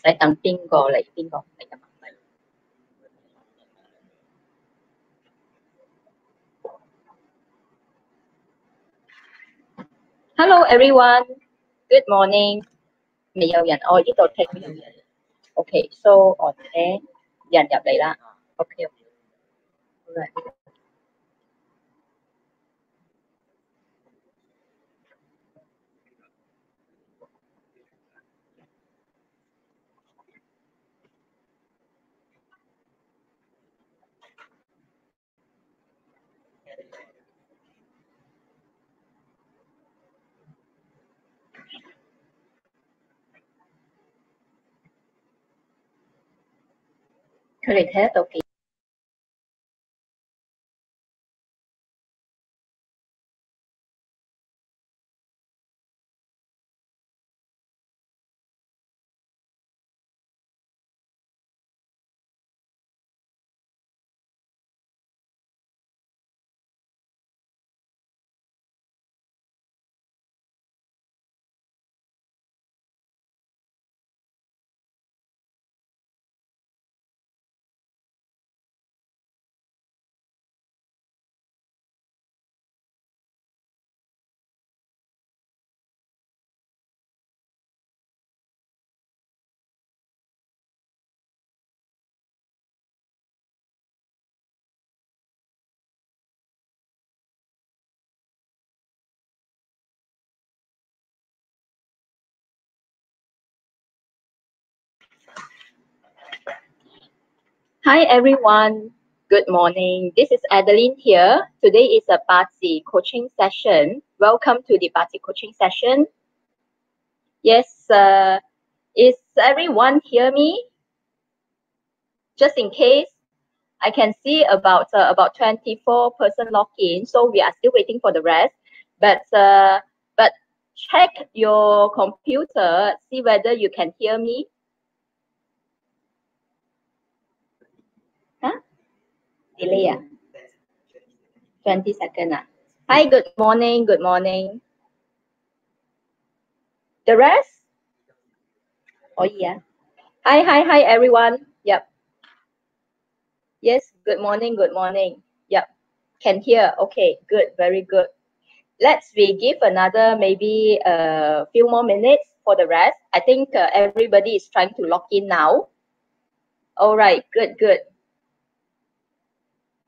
Sai tang ping go like ping go like Hello everyone. Good morning. Mày yêu dành ôi với tôi thêm Okay, so on air dành nhập lại啦. Okay. Right. 佢哋睇得到幾Hi everyone. Good morning. This is Adeline here. Today is a Party coaching session. Welcome to the Party coaching session. Yes, is everyone hear me? Just in case, I can see about 24% login, so we are still waiting for the rest. But check your computer, see whether you can hear me. Huh? Delay 20 seconds. Hi, good morning. Good morning. The rest? Oh yeah. Hi everyone. Yep. Yes, good morning. Good morning. Yep. Can hear. Okay, good. Very good. We give another maybe a few more minutes for the rest. I think everybody is trying to log in now. All right, good.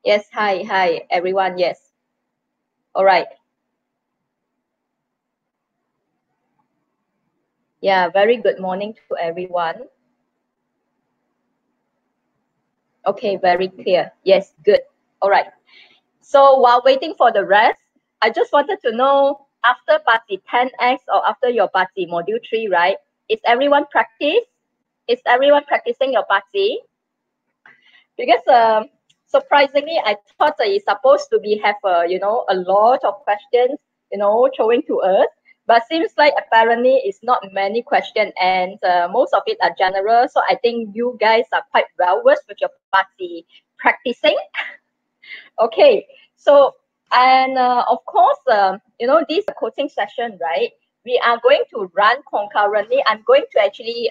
Yes, hi everyone. Yes. All right. Yeah, very good morning to everyone. Okay, very clear. Yes, good. All right. So while waiting for the rest, I just wanted to know after Party 10X or after your Party Module 3, right? Is everyone practice? Is everyone practicing your Party? Because surprisingly, I thought that it's supposed to be have a lot of questions, showing to us. But seems like apparently it's not many questions, and most of it are general. So I think you guys are quite well versed with your Party practicing. Okay, so and of course, this coaching session, right? We are going to run concurrently. I'm going to actually,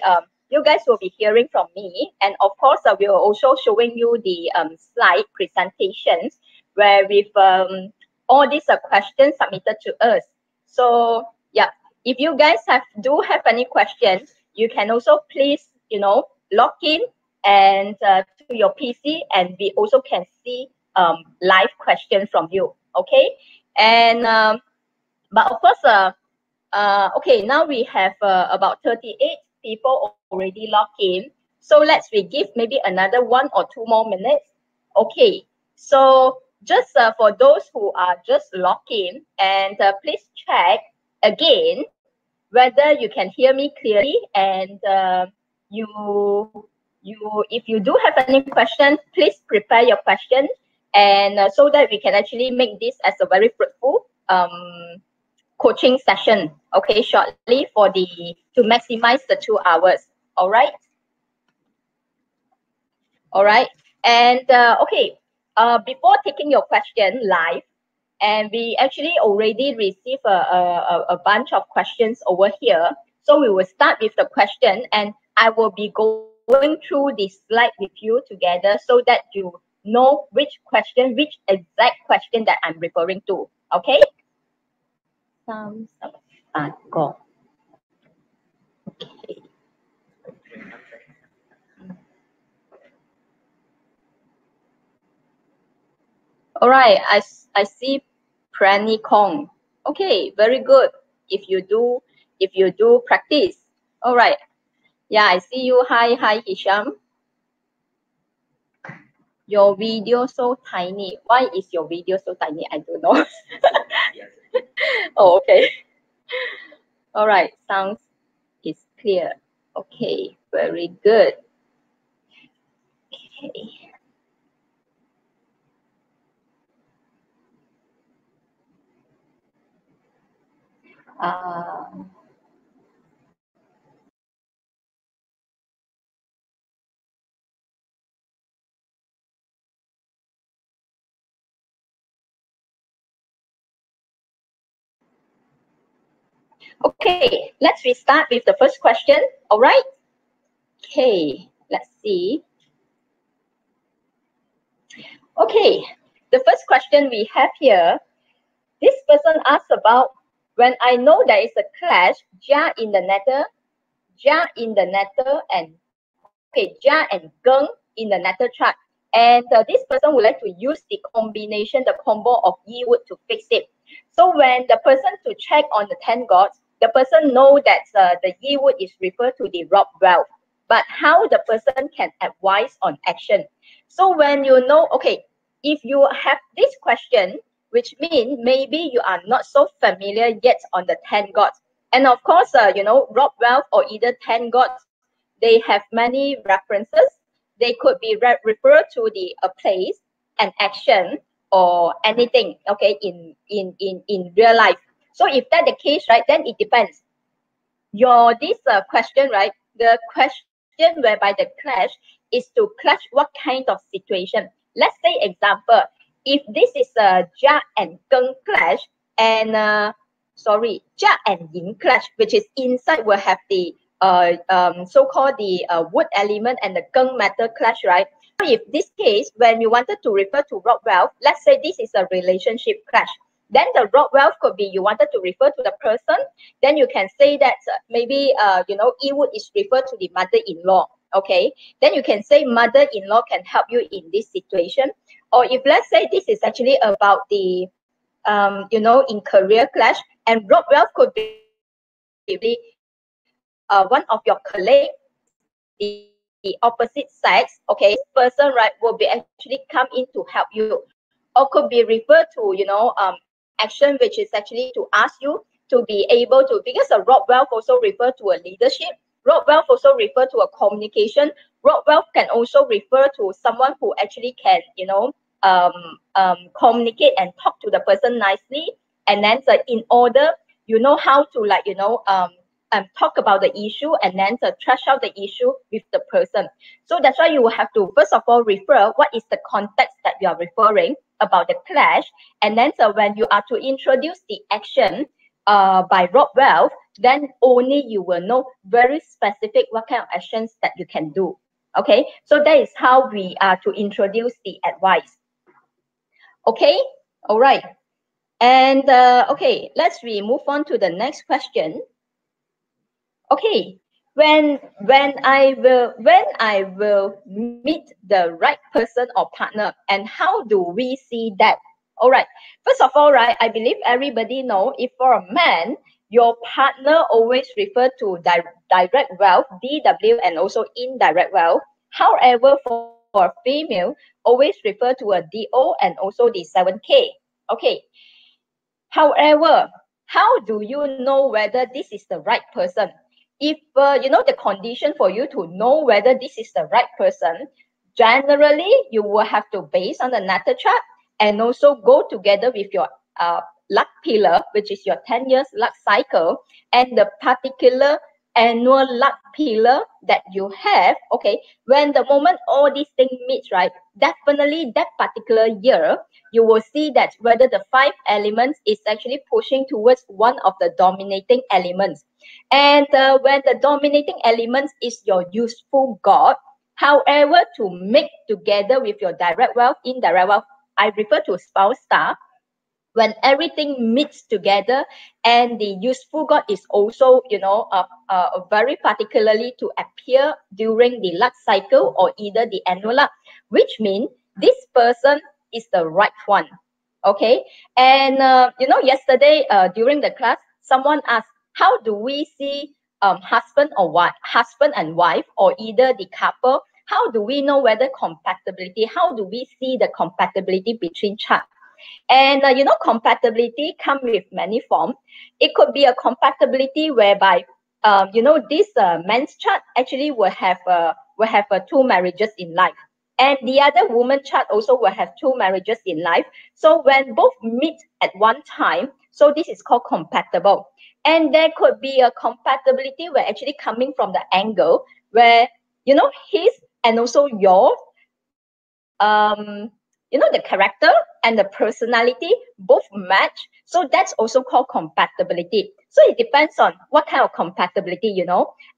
you guys will be hearing from me, and of course, we are also showing you the slide presentations where with all these questions submitted to us. So yeah, if you guys do have any questions, you can also please log in and to your PC, and we also can see live question from you. Okay, and but of course, okay, now we have about 38 people already logged in. So we give maybe another 1 or 2 more minutes. Okay, so just for those who are just logged in, and please check again whether you can hear me clearly, and if you do have any questions, please prepare your questions, and so that we can actually make this as a very fruitful coaching session, okay, shortly to maximize the 2 hours. All right. And okay, before taking your question live, and we actually already received a bunch of questions over here. So we will start with the question, and I will be going through this slide with you together so that you know which exact question that I'm referring to. Okay? Go. Okay. All right, I see Prani Kong. Okay, very good. If you do practice. All right. Yeah, I see you. Hi, Hisham. Your video so tiny. Why is your video so tiny? I don't know. Oh, okay. All right, sounds is clear. Okay, very good. Okay. Uh, okay, let's restart with the first question. All right. Okay, let's see. Okay, the first question we have here, this person asks about when I know there is a clash, Jia in the netter, and Jia and Geng in the netter chart. And this person would like to use the combination, the combo of Yi wood to fix it. So when the person to check on the 10 gods, the person know that the Yi wood is referred to the rob wealth. But how the person can advise on action? So when you know, okay, if you have this question, which means maybe you are not so familiar yet on the 10 gods. And of course, rob wealth or either 10 gods, they have many references. They could be referred to the a place, an action, or anything, okay, in real life. So if that's the case, right, then it depends. This question, right, the question whereby the clash is to clash what kind of situation. Let's say example, if this is a Jia and Geng clash, and Jia and Yin clash, which is inside will have the so-called the wood element and the Geng metal clash, right? So if this case, when you wanted to refer to rob wealth, let's say this is a relationship clash. Then the rob wealth could be you wanted to refer to the person. Then you can say that maybe Yi wood is referred to the mother-in-law. Okay. Then you can say mother-in-law can help you in this situation. Or if let's say this is actually about the in career clash, and rob wealth could be one of your colleagues, the opposite sex, okay, person, right, will be actually come in to help you, or could be referred to, action, which is actually to ask you to be able to, because a rob wealth also refer to a leadership, rob wealth also refer to a communication, rob wealth can also refer to someone who actually can, communicate and talk to the person nicely, and then in order, how to talk about the issue and then trash out the issue with the person. So that's why you will have to first of all refer what is the context that you are referring about the clash, and then when you are to introduce the action by rob wealth, then only you will know very specific what kind of actions that you can do. Okay, so that is how we are to introduce the advice. Okay, all right. And okay, let's move on to the next question. Okay, when I will meet the right person or partner, and how do we see that? All right, first of all, right, I believe everybody know if for a man, your partner always refer to direct wealth, DW, and also indirect wealth. However, for a female, always refer to a DO and also the 7K. Okay. However, how do you know whether this is the right person? If the condition for you to know whether this is the right person, generally you will have to base on the natal chart and also go together with your luck pillar, which is your 10 years luck cycle, and the particular annual luck pillar that you have. Okay, when the moment all these things meet, right, definitely that particular year you will see that whether the 5 elements is actually pushing towards one of the dominating elements. And when the dominating element is your useful God, however, to make together with your direct wealth, indirect wealth, I refer to spouse star, when everything meets together and the useful God is also, very particularly to appear during the luck cycle or either the annual luck, which means this person is the right one. Okay. And, yesterday during the class, someone asked, how do we see husband and wife, or either the couple? How do we know whether compatibility? How do we see the compatibility between charts? And compatibility come with many forms. It could be a compatibility whereby this man's chart actually will have two marriages in life, and the other woman chart also will have two marriages in life. So when both meet at one time, so this is called compatible. And there could be a compatibility where actually coming from the angle where his and also yours, the character and the personality both match. So that's also called compatibility. So it depends on what kind of compatibility.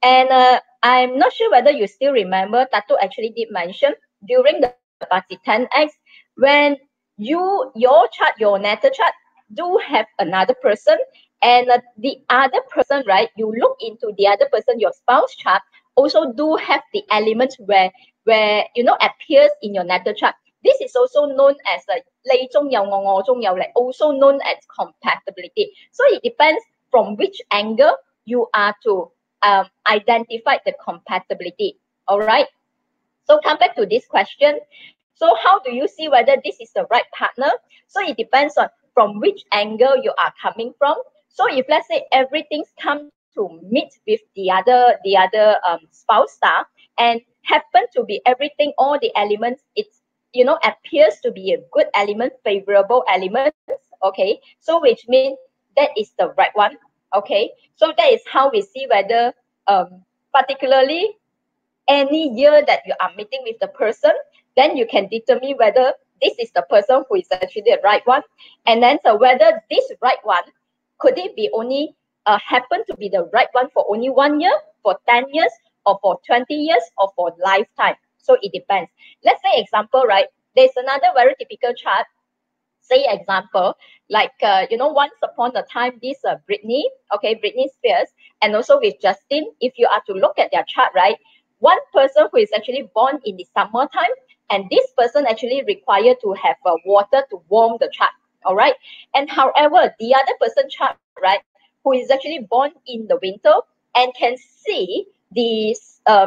And I'm not sure whether you still remember, Tato actually did mention during the Party 10X, when your chart, your natal chart, do have another person, and the other person, right, you look into the other person, your spouse chart, also do have the elements where appears in your natal chart. This is also known as also known as compatibility. So it depends from which angle you are to identify the compatibility. All right. So come back to this question. So how do you see whether this is the right partner? So it depends on from which angle you are coming from. So if let's say everything's come to meet with the other spouse star, and happen to be everything, all the elements, it's appears to be a good element, favorable elements. Okay, so which means that is the right one. Okay, so that is how we see whether particularly any year that you are meeting with the person, then you can determine whether this is the person who is actually the right one. And then so whether this right one, could it be only happen to be the right one for only 1 year, for 10 years, or for 20 years, or for lifetime? So it depends. Let's say example, right? There's another very typical chart. Say example, like once upon a time, this Britney Spears, and also with Justin, if you are to look at their chart, right, one person who is actually born in the summertime, and this person actually required to have water to warm the chart. All right. And however, the other person chart, right, who is actually born in the winter and can see the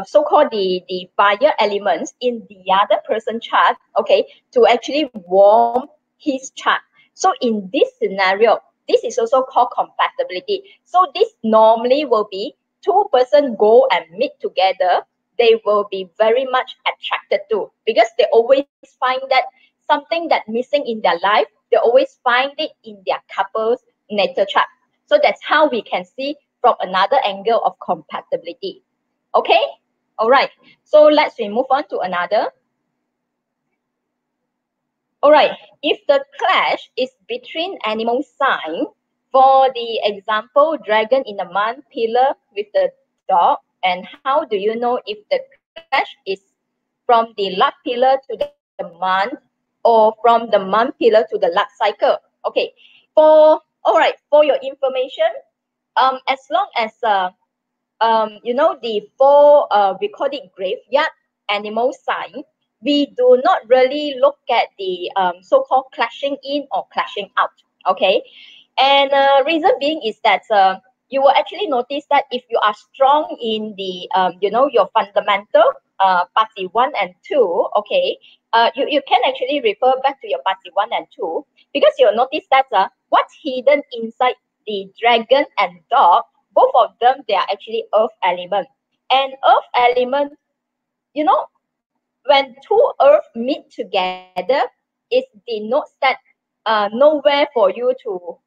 so-called the fire elements in the other person chart, okay, to actually warm his chart. So in this scenario, this is also called compatibility. So this normally will be two person go and meet together. They will be very much attracted to, because they always find that something that missing in their life, they always find it in their couple's natal chart. So that's how we can see from another angle of compatibility. Okay, all right. So let's move on to another. All right, if the clash is between animal sign, for the example, dragon in the month, pillar with the dog, and how do you know if the clash is from the luck pillar to the month, or from the month pillar to the luck cycle? Okay, for your information, as long as the four we call it graveyard animal sign, we do not really look at the so-called clashing in or clashing out. Okay, and reason being is that you will actually notice that if you are strong in the your fundamental party 1 and 2, okay, you can actually refer back to your party 1 and 2, because you'll notice that what's hidden inside the dragon and dog, both of them, they are actually earth element. And earth element, when two earth meet together, it denotes that nowhere for you to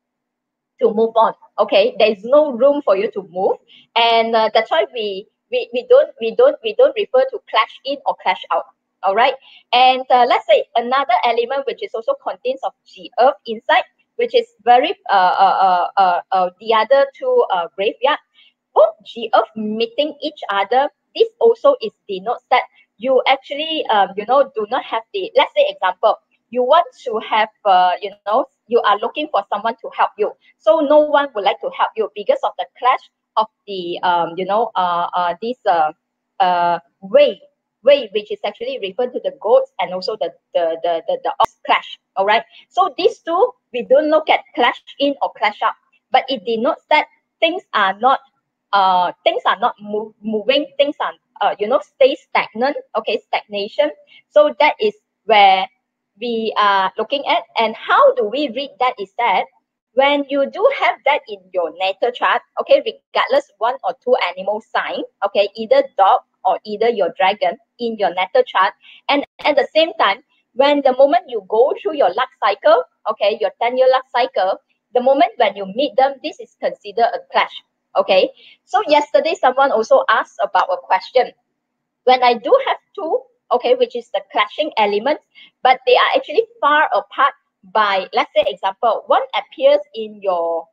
move on. Okay, there is no room for you to move, and that's why we don't refer to clash in or clash out. All right, and let's say another element which is also contains of the earth inside, which is very the other two graveyard. both G Earth meeting each other, this also is denotes that you actually, you know, do not have the, let's say example, you want to have, you know, you are looking for someone to help you. So no one would like to help you because of the clash of the, you know, this way, which is actually referred to the goats and also the ox clash. All right. So these two, we don't look at clash in or clash out, but it denotes that things are not moving, things are you know, stay stagnant, okay, stagnation. So that is where we are looking at. And how do we read that is that when you do have that in your natal chart, okay, regardless one or two animal sign, okay, either dog or either your dragon in your natal chart, and at the same time, when the moment you go through your luck cycle, okay, your 10-year luck cycle, the moment when you meet them, this is considered a clash. Okay, so yesterday someone also asked about a question. When I do have two, okay, which is the clashing elements, but they are actually far apart by, let's say example, one appears in your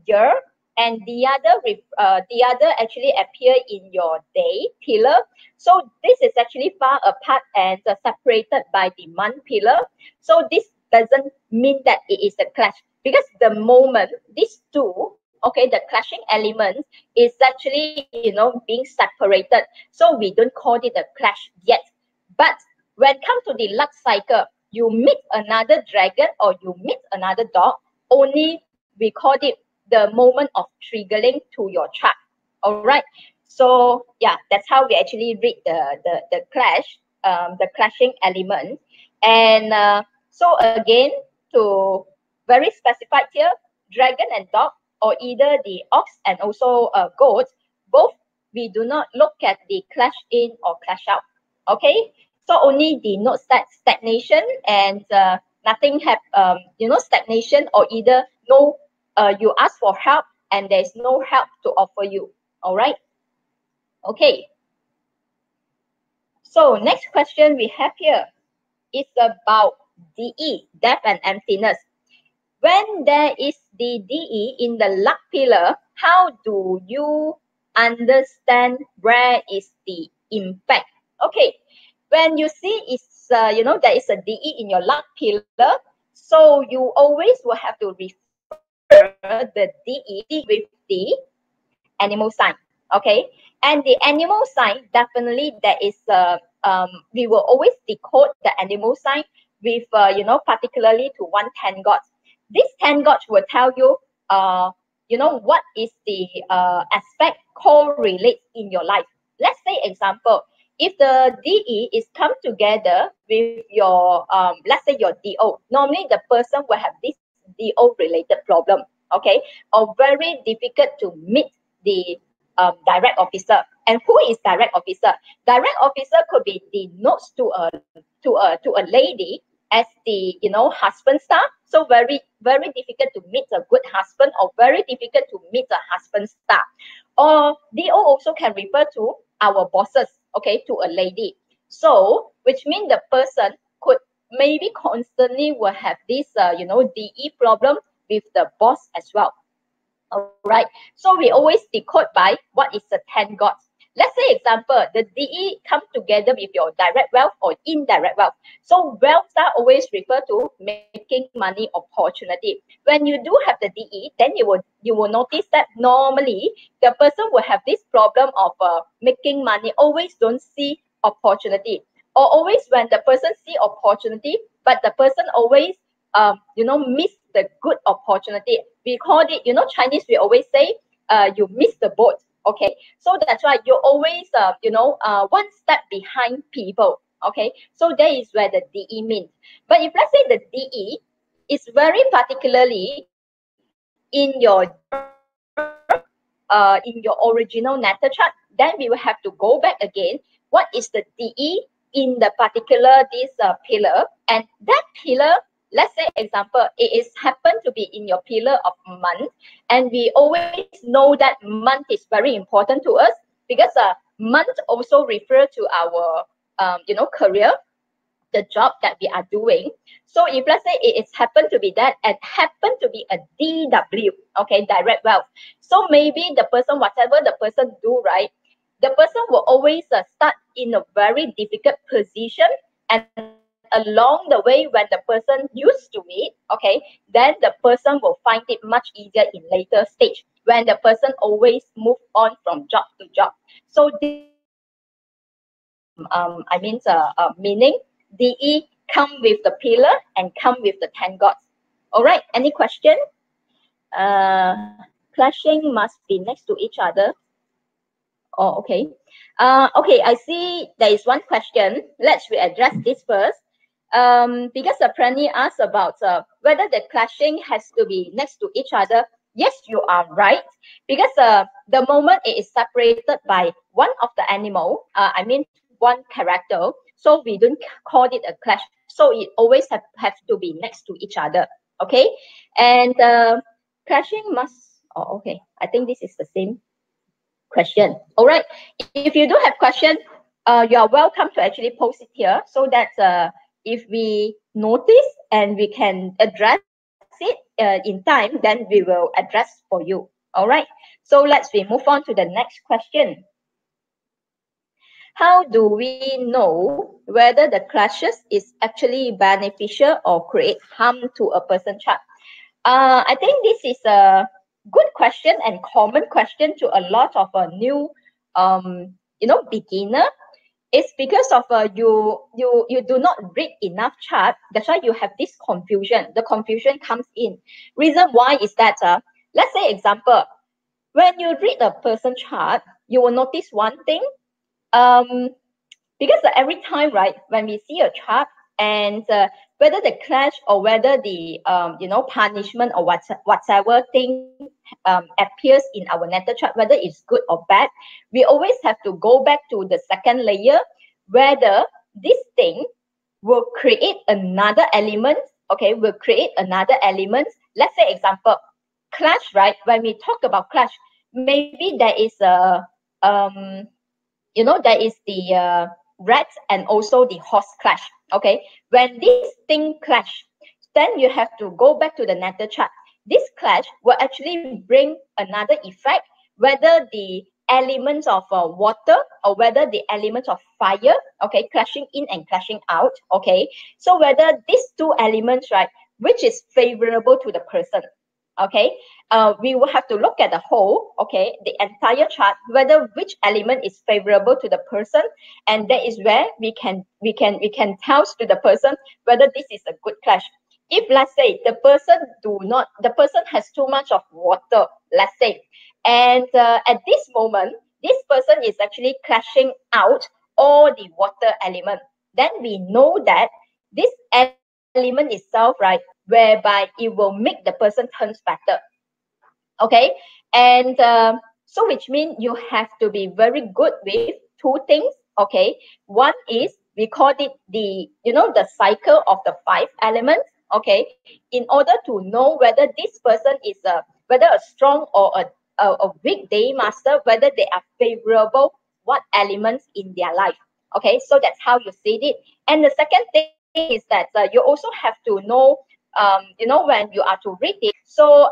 year and the other actually appear in your day pillar. So this is actually far apart and separated by the month pillar. So this doesn't mean that it is a clash, because the moment these two, okay, the clashing elements is actually, you know, being separated, so we don't call it a clash yet. But when come to the luck cycle, you meet another dragon or you meet another dog, only we call it the moment of triggering to your chart. All right. So yeah, that's how we actually read the clash, the clashing element. And so again, to very specified here, dragon and dog, or either the ox and also goat, both we do not look at the clash in or clash out. Okay, so only denotes that stagnation and nothing have, you know, stagnation, or either no, you ask for help and there's no help to offer you. All right. Okay. So next question we have here is about DE, death and emptiness. When there is the DE in the luck pillar, how do you understand where is the impact? Okay, when you see it's, you know, there is a DE in your luck pillar, so you always will have to refer the DE with the animal sign. Okay, and the animal sign, definitely there is we will always decode the animal sign with, you know, particularly to 110 gods. This 10 gods will tell you, you know, what is the aspect correlates in your life. Let's say example, if the DE is come together with your, let's say your DO, normally the person will have this DO related problem, okay, or very difficult to meet the direct officer. And who is direct officer? Direct officer could be the notes to a lady as the, you know, husband star. So very difficult to meet a good husband, or very difficult to meet a husband star. Or DO also can refer to our bosses, okay, to a lady. So which means the person could maybe constantly will have this, you know, DE problem with the boss as well. All right. So we always decode by what is the 10 gods. Let's say example, the DE come together with your direct wealth or indirect wealth. So wealth are always refer to making money opportunity. When you do have the DE, then you will notice that normally the person will have this problem of making money, always don't see opportunity, or always when the person see opportunity, but the person always you know, miss the good opportunity. We call it, you know, Chinese, we always say, you miss the boat. Okay, so that's why you're always, you know, one step behind people. Okay, so that is where the DE means. But if let's say the DE is very particularly in your original natal chart, then we will have to go back again. What is the DE in the particular this pillar? And that pillar, let's say example, it is happen to be in your pillar of month, and we always know that month is very important to us, because month also refer to our you know, career. the job that we are doing. So if let's say it is happen to be that and happen to be a DW, okay, direct wealth. So maybe the person, whatever the person do, right, the person will always start in a very difficult position, and along the way when the person used to it, okay, then the person will find it much easier in later stage when the person always move on from job to job. So this meaning DE come with the pillar and come with the 10 gods. All right, any question? Clashing must be next to each other. Oh, okay. Okay, I see there is one question. Let's address this first. Because Prani asked about whether the clashing has to be next to each other. Yes, you are right. Because the moment it is separated by one of the animal, one character, so we don't call it a clash. So it always have to be next to each other. Okay, and clashing must. Oh, okay. I think this is the same question. All right. If you do have question, you are welcome to actually post it here so that if we notice and we can address it in time, then we will address for you. All right. So we move on to the next question. How do we know whether the clashes is actually beneficial or create harm to a person chart? I think this is a good question and common question to a lot of new, beginner. It's because of you do not read enough chart. That's why you have this confusion. The confusion comes in. Reason why is that let's say example, when you read a person chart, you will notice one thing. Because every time, right, when we see a chart and whether the clash or whether the punishment or whatever thing appears in our natal chart, whether it's good or bad, we always have to go back to the second layer, whether this thing will create another element. Okay, will create another element. Let's say example, clash, right? When we talk about clash, maybe there is a there is the rat and also the horse clash. Okay, when this thing clash, then you have to go back to the natal chart. This clash will actually bring another effect, whether the elements of water or whether the elements of fire, okay, clashing in and clashing out. Okay, so whether these two elements, right, which is favorable to the person. Okay, we will have to look at the whole, okay, the entire chart, whether which element is favorable to the person, and that is where we can tell to the person whether this is a good clash. If let's say the person has too much of water, let's say, and at this moment this person is actually clashing out all the water element, then we know that this element itself, right, whereby it will make the person turns better. Okay, and so which means you have to be very good with two things. Okay, one is we call it the cycle of the 5 elements. Okay, in order to know whether this person is whether a strong or a weak day master, whether they are favorable what elements in their life. Okay, so that's how you see it. And the second thing is that you also have to know when you are to read it. So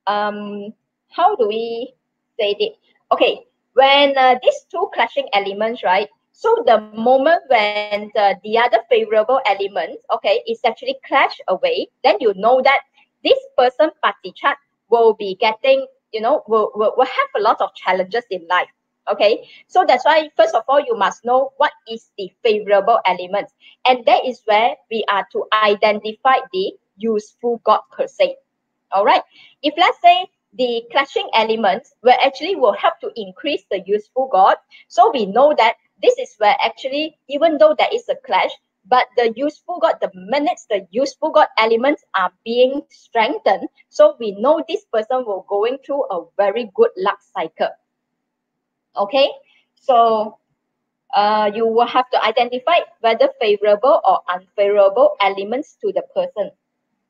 how do we say it? Okay, when these two clashing elements, right? So the moment when the other favorable element, okay, is actually clash away, then you know that this person party chart will be getting, will have a lot of challenges in life. Okay, so that's why first of all you must know what is the favorable elements, and that is where we are to identify the useful god per se. All right, if let's say the clashing elements will help to increase the useful god, so we know that this is where actually, even though there is a clash, but the useful god, the minutes the useful god elements are being strengthened, so we know this person will going through a very good luck cycle. Okay, so you will have to identify whether favorable or unfavorable elements to the person.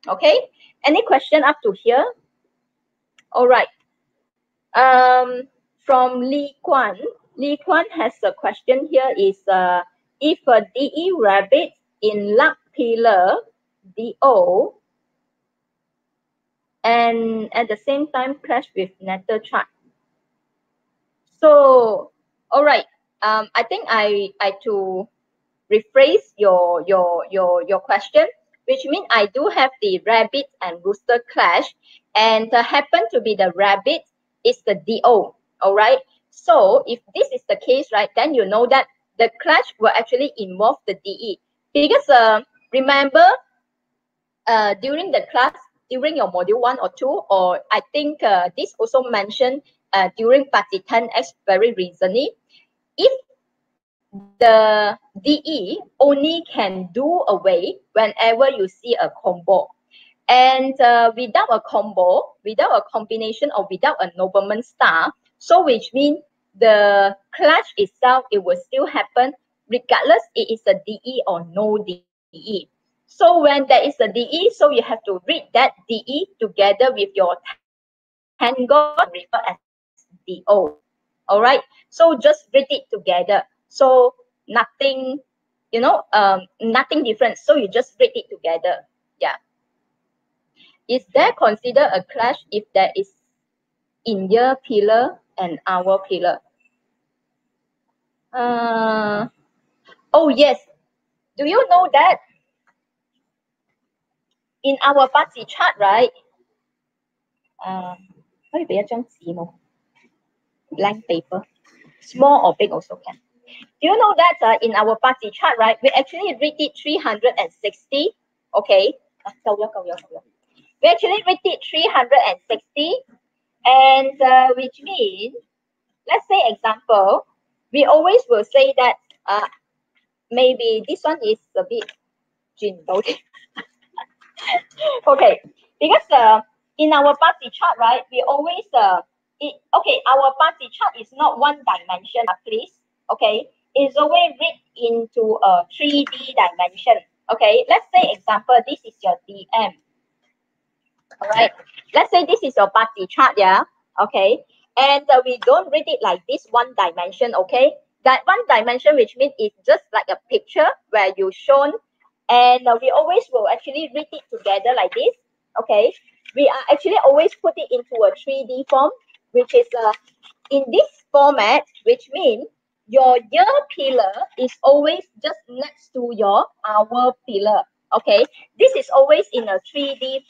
Okay, any question up to here? All right. From Lee Kwan has a question here is if a DE rabbit in luck pillar DO and at the same time clash with natal chart. So, all right. I think I to rephrase your question, which means I do have the rabbit and rooster clash, and happen to be the rabbit is the DO. All right. So if this is the case, right, then you know that the clash will actually involve the DE because remember during the class, during your module 1 or 2, or I think this also mentioned during Party 10X very recently, if the DE only can do away whenever you see a combo. And without a combo, without a combination or without a nobleman star, so which means the clash itself, it will still happen regardless it is a DE or no DE. So when there is a DE, so you have to read that DE together with your 10 God refer as DO. All right. So just read it together. So nothing, nothing different. So you just read it together. Yeah. Is there considered a clash if there is in year pillar and hour pillar? Oh yes. Do you know that in our party chart, right? Blank paper, small or big also can. Do you know that in our party chart, right? We actually read it 360. Okay. We actually read it 360, and which means, let's say example, we always will say that maybe this one is a bit okay, because in our party chart, right, we always okay, our party chart is not one dimension, please. Okay, it's always read into a 3D dimension. Okay, let's say example, this is your DM. All right, let's say this is your party chart, yeah. Okay, and we don't read it like this one dimension. Okay, that one dimension, which means it's just like a picture where you shown, and we always will actually read it together like this. Okay, we are actually always put it into a 3D form, which is in this format, which means your year pillar is always just next to your hour pillar. Okay, this is always in a 3D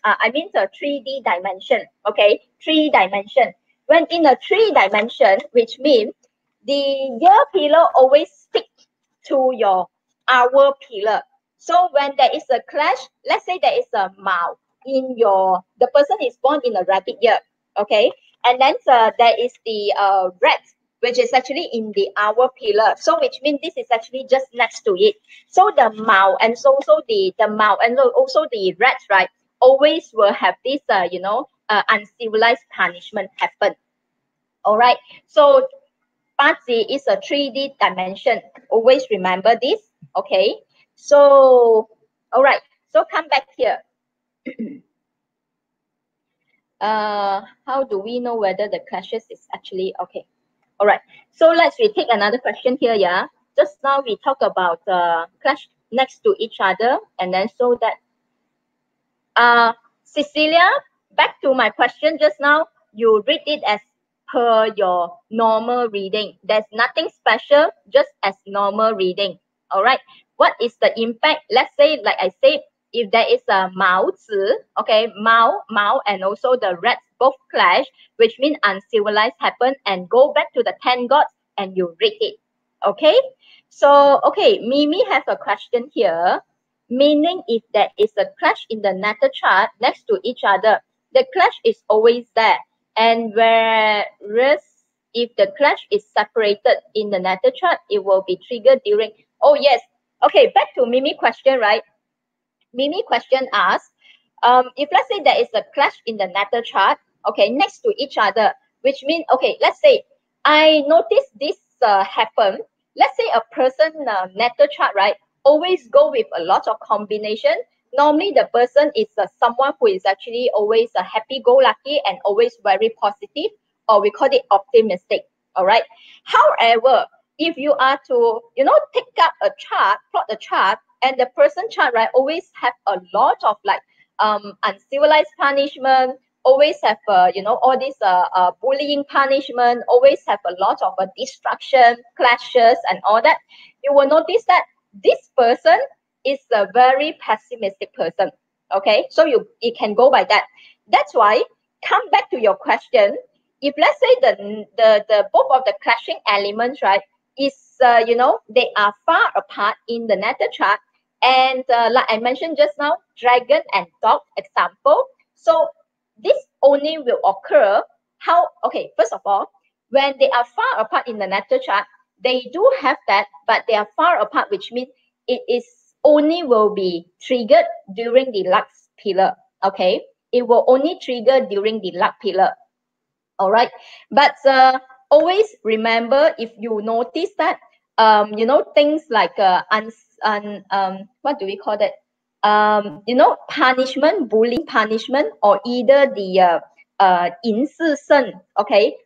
I mean the 3D dimension. Okay, 3 dimension. When in a 3 dimension, which means the year pillar always stick to your hour pillar. So when there is a clash, let's say there is a Mao in the person is born in a rabbit year. Okay, and then there is the rat, which is actually in the hour pillar. So which means this is actually just next to it. So the Mao and also the Mao and also the rats, right, always will have this uncivilized punishment happen. All right. So Bazi is a 3D dimension. Always remember this. Okay. So all right. So come back here. How do we know whether the clashes is actually okay? All right. So let's retake another question here. Yeah. Just now we talk about clash next to each other, and then so that Cecilia, back to my question just now. You read it as per your normal reading. There's nothing special, just as normal reading. All right. What is the impact? Let's say, like I said, if there is a Mao Zi, okay, Mao, and also the rats both clash, which means uncivilized happen, and go back to the 10 gods and you read it. Okay. So, okay, Mimi has a question here. Meaning if there is a clash in the natal chart next to each other, the clash is always there. And whereas if the clash is separated in the natal chart, it will be triggered during, oh yes. Okay, back to Mimi question, right? Mimi question asks, if let's say there is a clash in the natal chart, okay, next to each other, which means, okay, let's say I noticed this happen. Let's say a person natal chart, right, always go with a lot of combination. Normally the person is someone who is actually always happy-go-lucky and always very positive, or we call it optimistic. All right. However, if you are to, you know, take up a chart, plot a chart, and the person chart, right, always have a lot of like uncivilized punishment, always have you know, all this bullying punishment, always have a lot of destruction, clashes, and all that, you will notice that this person is a very pessimistic person. Okay, so it can go by that. That's why, come back to your question, if let's say the both of the clashing elements, right, is you know, they are far apart in the natal chart, and like I mentioned just now, dragon and dog example. So this only will occur how, okay, first of all, when they are far apart in the natal chart, they do have that, but they are far apart, which means it is only will be triggered during the luck pillar. Okay, it will only trigger during the luck pillar. All right, but always remember, if you notice that you know, things like what do we call that, you know, punishment, bullying punishment, or either the 淫事胜, okay,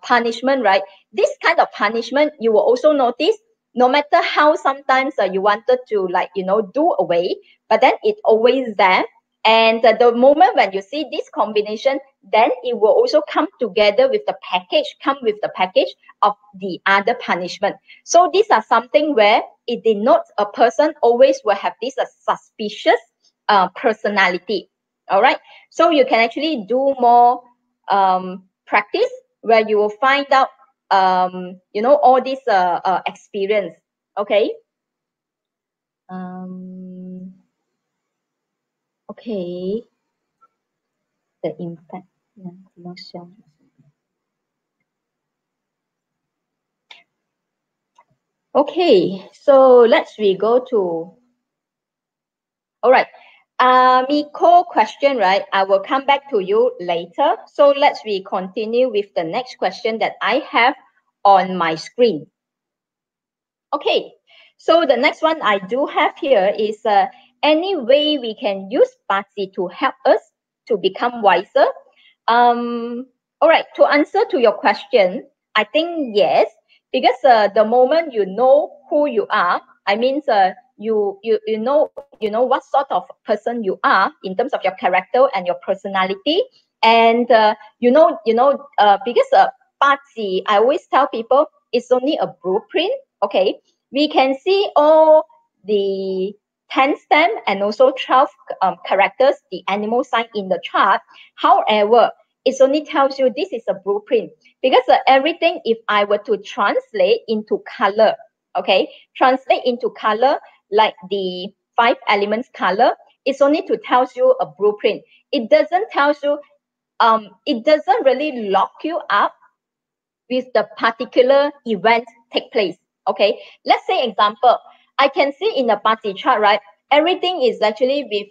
punishment, right, this kind of punishment, you will also notice, no matter how sometimes you wanted to, like, you know, do away, but then it's always there. And the moment when you see this combination, then it will also come together with the package, come with the package of the other punishment. So these are something where it denotes a person always will have this suspicious personality. All right. So you can actually do more practice where you will find out, you know, all this experience. Okay. Okay. The impact. Okay, so let's we go to, all right, Miko question, right? I will come back to you later. So let's we continue with the next question that I have on my screen. Okay, so the next one I do have here is any way we can use Bazi to help us to become wiser? All right, to answer to your question, I think yes, because the moment you know who you are, I mean, you know what sort of person you are in terms of your character and your personality, and because Bazi, I always tell people it's only a blueprint. Okay, we can see all the 10 stem and also 12 characters, the animal sign in the chart. However, it only tells you this is a blueprint, because everything, if I were to translate into color, okay, translate into color like the 5 elements color, it's only to tells you a blueprint. It doesn't tells you, it doesn't really lock you up with the particular event take place. Okay, let's say example, I can see in the party chart, right, everything is actually with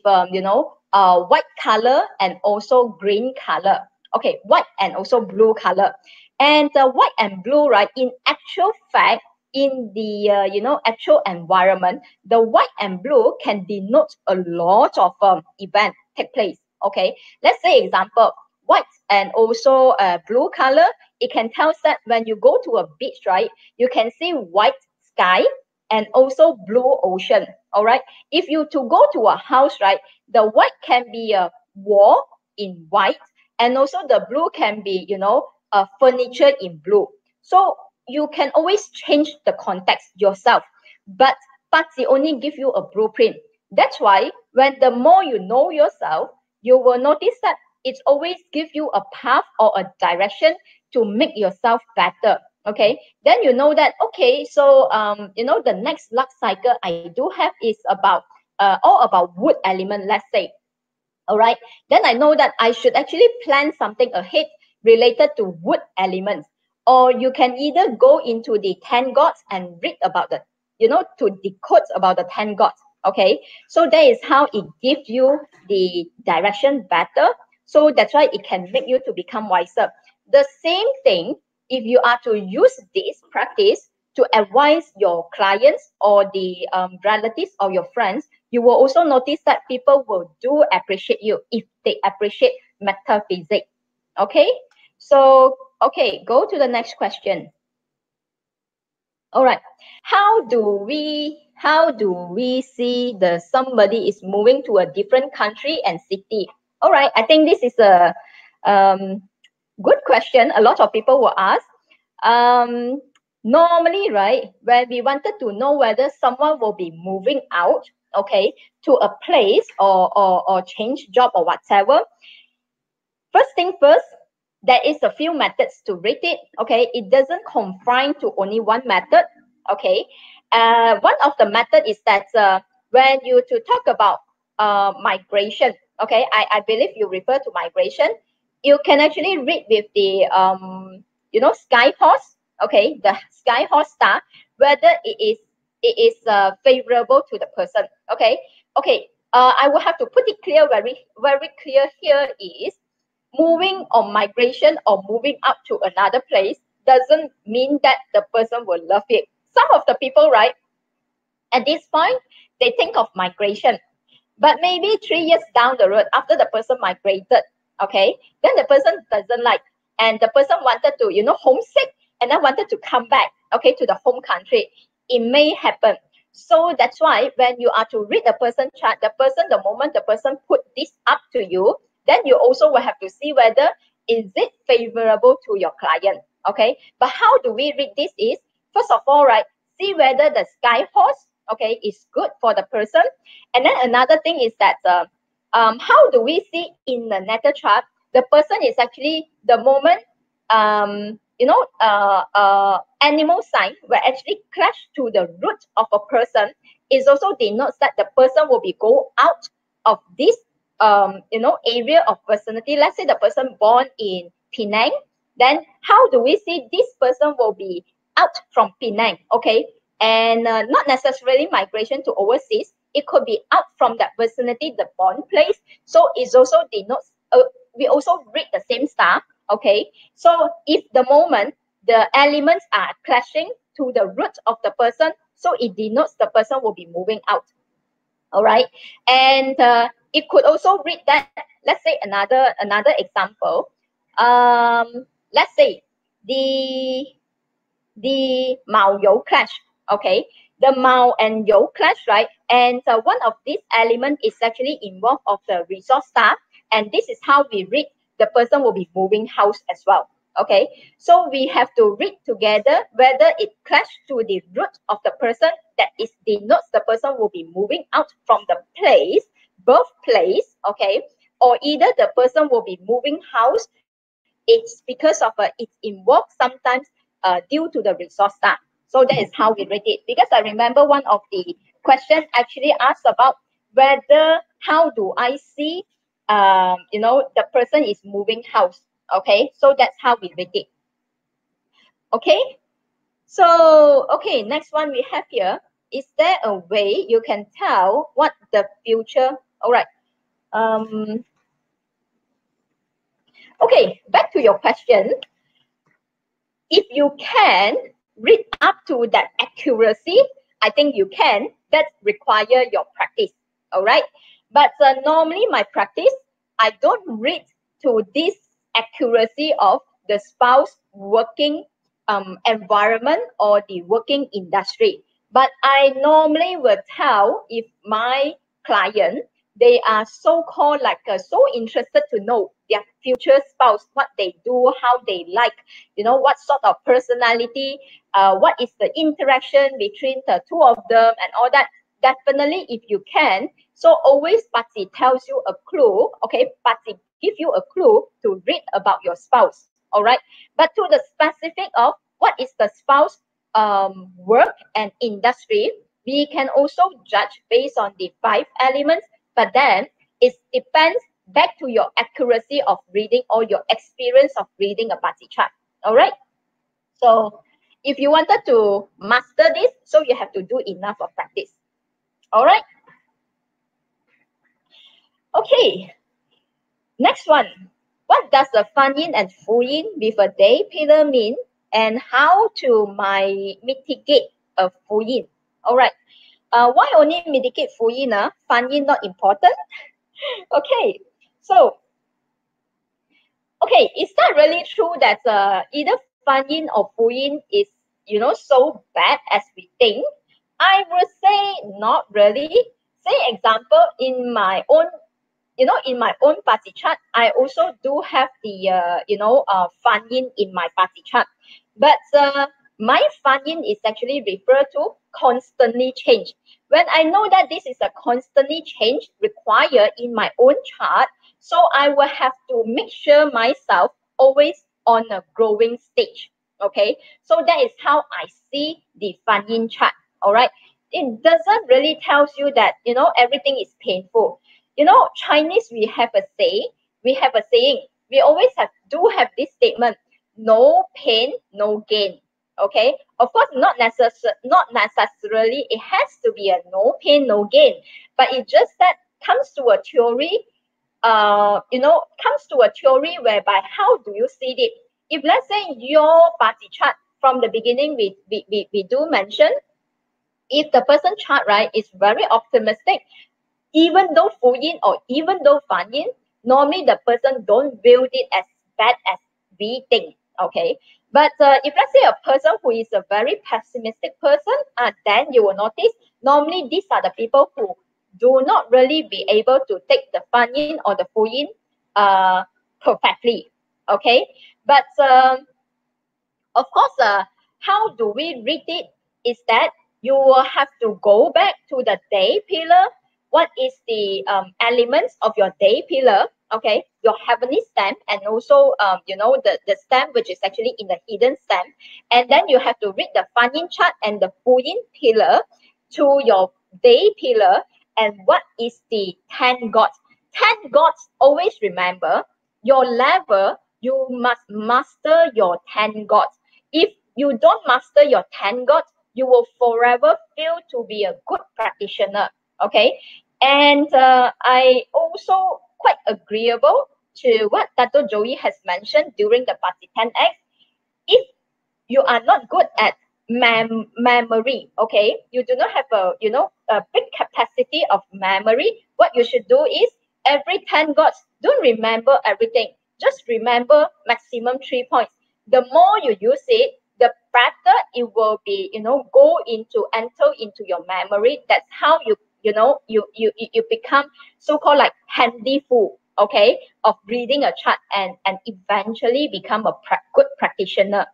white color and also green color. Okay, white and also blue color, and white and blue, right, in actual fact, in the actual environment, the white and blue can denote a lot of event take place. Okay, let's say example, white and also blue color, it can tell that when you go to a beach, right, you can see white sky and also blue ocean. All right, if you to go to a house, right, the white can be a wall in white, and also the blue can be a furniture in blue. So you can always change the context yourself, but Bazi only give you a blueprint. That's why when the more you know yourself, you will notice that it's always give you a path or a direction to make yourself better. Okay, then you know that, okay, so the next luck cycle I do have is about all about wood element, let's say. All right, then I know that I should actually plan something ahead related to wood elements. Or you can either go into the 10 gods and read about the, to decode about the 10 gods. Okay, so that is how it gives you the direction better. So that's why it can make you to become wiser. The same thing, if you are to use this practice to advise your clients or the relatives or your friends, you will also notice that people will do appreciate you if they appreciate metaphysics. Okay, so okay, go to the next question. All right. How do we see the somebody is moving to a different country and city? All right. I think this is a good question. A lot of people will ask. Normally, right, when we wanted to know whether someone will be moving out, okay, to a place or change job or whatever, first thing first, there is a few methods to read it. Okay, it doesn't confine to only one method. Okay, one of the method is that when you to talk about migration. Okay, I believe you refer to migration. You can actually read with the sky horse. Okay, the sky horse star, whether it is favorable to the person. Okay, okay. I will have to put it clear, very clear here is moving or migration or moving up to another place doesn't mean that the person will love it. Some of the people, right, at this point, they think of migration, but maybe 3 years down the road, after the person migrated, okay, then the person doesn't like, and the person wanted to, homesick, and then wanted to come back, okay, to the home country. It may happen. So that's why when you are to read the person chart, the moment the person put this up to you, then you also will have to see whether is it favorable to your client, okay? But how do we read this is, first of all, right, see whether the sky horse, okay, is good for the person. And then another thing is that how do we see in the natal chart, the person is actually the moment animal sign will actually clash to the root of a person, is also denotes that the person will be go out of this area of vicinity. Let's say the person born in Penang, then how do we see this person will be out from Penang, okay? And not necessarily migration to overseas. It could be out from that vicinity, the born place. So it also denotes, we also read the same star, okay? So if the moment the elements are clashing to the root of the person, so it denotes the person will be moving out. All right. And it could also read that, let's say another example. Let's say the Mao Yo clash. Okay, the Mao and Yo clash, right? And one of these elements is actually involved of the resource star, and this is how we read the person will be moving house as well. Okay, so we have to read together whether it clash to the root of the person, that is denotes the person will be moving out from the place, birthplace, okay, or either the person will be moving house. It's because of it involves sometimes due to the resource star. So that is how we read it. Because I remember one of the questions actually asked about whether how do I see the person is moving house. Okay, so that's how we read it. Okay, so okay, next one we have here. Is there a way you can tell what the future? All right. Okay, back to your question. If you can read up to that accuracy, I think you can. That require your practice. All right. But normally my practice, I don't read to this accuracy of the spouse working environment or the working industry. But I normally will tell if my client, they are so-called like so interested to know their future spouse, what they do, how they like, what sort of personality, what is the interaction between the two of them and all that. Definitely, if you can, so always Patsy tells you a clue, okay, Patsy give you a clue to read about your spouse, all right. But to the specific of what is the spouse work and industry, we can also judge based on the 5 elements, but then it depends back to your accuracy of reading or your experience of reading a Patsy chart. All right. So if you wanted to master this, so you have to do enough of practice. All right. Okay. Next one. What does a fan yin and fu yin with a day pillar mean, and how to mitigate a fu yin? All right. Why only mitigate fu yin? Fan yin not important. Okay. So okay, is that really true that either fan yin or fu yin is so bad as we think? I would say not really. Say example, in my own party chart, I also do have the Fan Yin in my party chart. But my Fan Yin is actually referred to constantly change. When I know that this is a constantly change required in my own chart, so I will have to make sure myself always on a growing stage. Okay, so that is how I see the Fan Yin chart. All right, it doesn't really tells you that everything is painful. Chinese, we have a saying, we always do have this statement: no pain, no gain. Okay, of course, not necessarily it has to be a no pain, no gain, but it just that comes to a theory, comes to a theory whereby how do you see it? If let's say your party chart from the beginning, we do mention, if the person chart, right, is very optimistic, even though Fu Yin or even though Fan Yin, normally the person don't build it as bad as we think. Okay, but if let's say a person who is a very pessimistic person, then you will notice normally these are the people who do not really be able to take the Fan Yin or the Fu Yin perfectly. Okay, but of course, how do we read it? Is that you will have to go back to the day pillar. What is the elements of your day pillar? Okay, your heavenly stamp, and also the stamp which is actually in the hidden stamp, and then you have to read the Fan Yin chart and the Fu Yin pillar to your day pillar, and what is the 10 gods. 10 gods, always remember your level, you must master your 10 gods. If you don't master your 10 gods, you will forever fail to be a good practitioner. Okay, and I also quite agreeable to what Tato Joey has mentioned during the Party 10X. If you are not good at memory, okay, you do not have a big capacity of memory, what you should do is every 10 gods, don't remember everything, just remember maximum 3 points. The more you use it, the better it will be, enter into your memory. That's how you become so-called like handy fool, okay, of reading a chart, and eventually become a good practitioner.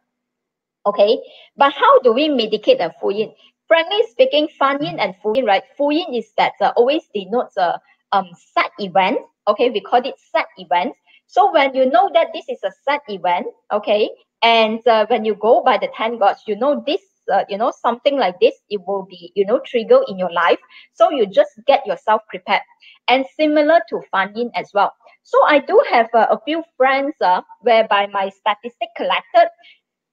Okay, but how do we mitigate a Fu Yin? Frankly speaking, Fan Yin and Fu Yin, right? Fu Yin is that always denotes a sad event. Okay, we call it sad event. So when you know that this is a sad event, okay, and when you go by the 10 gods, this, something like this, it will be, trigger in your life. So you just get yourself prepared. And similar to Fan Yin as well. So I do have a few friends whereby my statistic collected,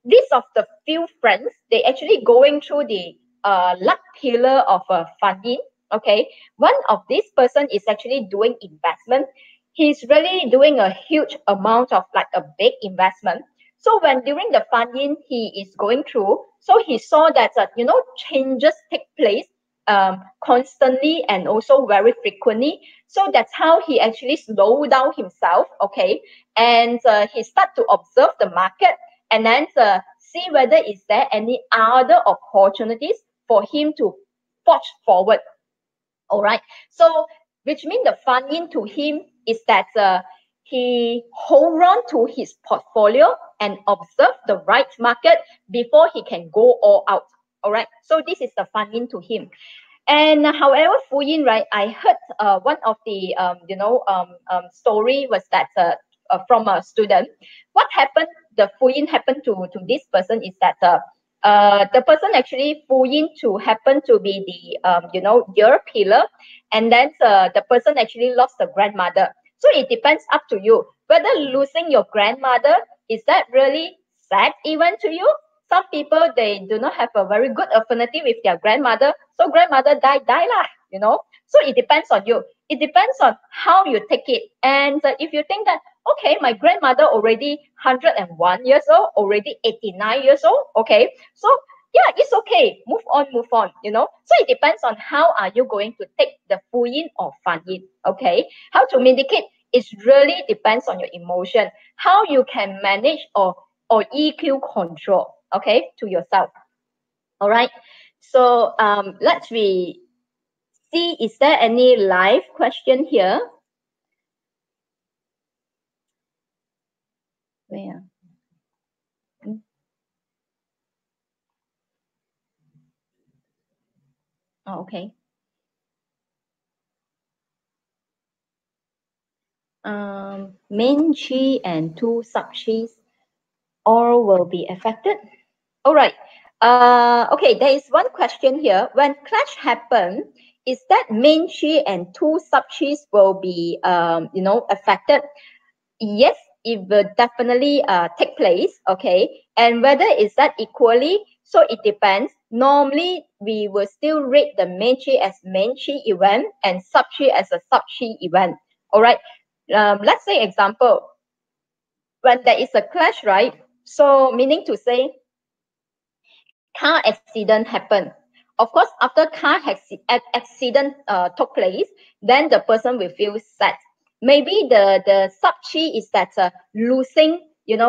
these of the few friends, they actually going through the luck pillar of Fan Yin. Okay, one of this person is actually doing investment. He's really doing a huge amount of like a big investment. So when during the Fan Yin he is going through, so he saw that changes take place constantly and also very frequently. So that's how he actually slowed down himself. Okay, and he start to observe the market, and then see whether is there any other opportunities for him to forge forward. All right. So, which means the Fan Yin to him is that he hold on to his portfolio and observe the right market before he can go all out. All right. So this is the Fan Yin to him. And however, Fu Yin, right? I heard one of the story was that from a student. What happened? The Fu Yin happened to this person is that the person actually Fu Yin to happen to be the year pillar, and then the person actually lost the grandmother. So it depends up to you whether losing your grandmother, is that really sad event to you. Some people, they do not have a very good affinity with their grandmother, so grandmother die lah. So it depends on you. It depends on how you take it. And if you think that, okay, my grandmother already 101 years old, already 89 years old, okay, so yeah, it's okay, move on. So it depends on how are you going to take the Fu Yin or Fan Yin. Okay, how to mitigate, it really depends on your emotion, how you can manage or EQ control, okay, to yourself. All right. So let's see, is there any live question here? Where? Oh, okay. Main chi and two sub chis all will be affected. All right. Okay, there is one question here. When clash happen, is that main chi and two sub chis will be affected? Yes, it will definitely take place. Okay, and whether is that equally, so it depends. Normally we will still rate the main chi as main chi event and sub chi as a sub chi event. All right. Let's say example, when there is a clash, right? So meaning to say, car accident happened. Of course, after accident took place, then the person will feel sad. Maybe the sub chi is that losing, a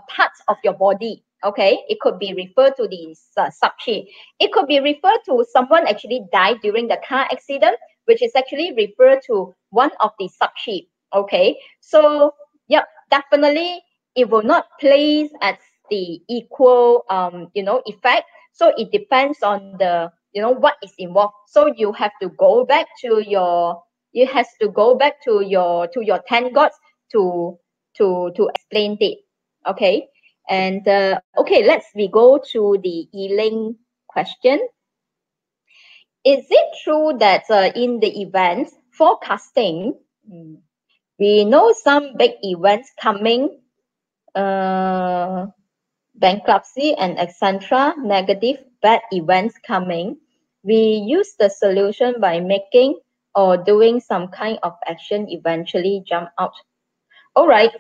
part of your body. Okay, it could be referred to the sub chi. It could be referred to someone actually died during the car accident, which is actually referred to one of the sub chi. Okay, so yeah, definitely it will not place at the equal effect. So it depends on the what is involved. So you have to go back to your to your 10 gods to explain it. Okay. And okay, let's we go to the Eling question. Is it true that in the event forecasting, we know some big events coming, bankruptcy and etc., negative bad events coming, we use the solution by making or doing some kind of action eventually jump out? All right.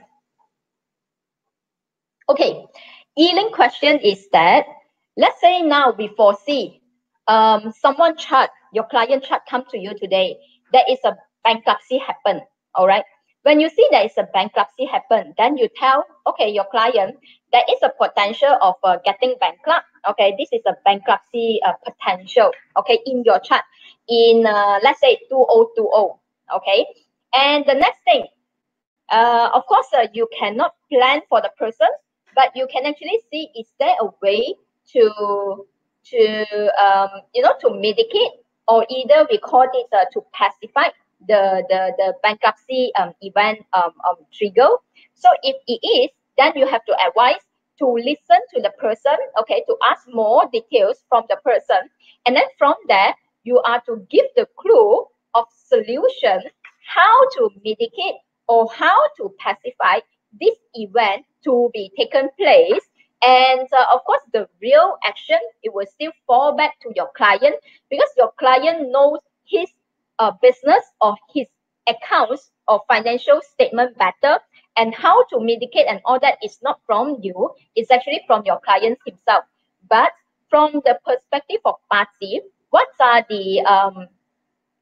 Okay. Ealing question is that, let's say now we foresee someone chart, your client chart come to you today, there is a bankruptcy happen. All right. When you see there is a bankruptcy happen, then you tell, okay, your client, there is a potential of getting bankrupt. Okay, this is a bankruptcy potential. Okay, in your chart, in let's say 2020. Okay, and the next thing, of course, you cannot plan for the person, but you can actually see, is there a way to mitigate, or either we call it to pacify the bankruptcy event trigger. So if it is, then you have to advise to listen to the person, okay, to ask more details from the person, and then from there you are to give the clue of solution, how to mitigate or how to pacify this event to be taken place. And of course, the real action, it will still fall back to your client, because your client knows his business or his accounts or financial statement better, and how to mitigate and all that is not from you, it's actually from your client himself. But from the perspective of party, what are the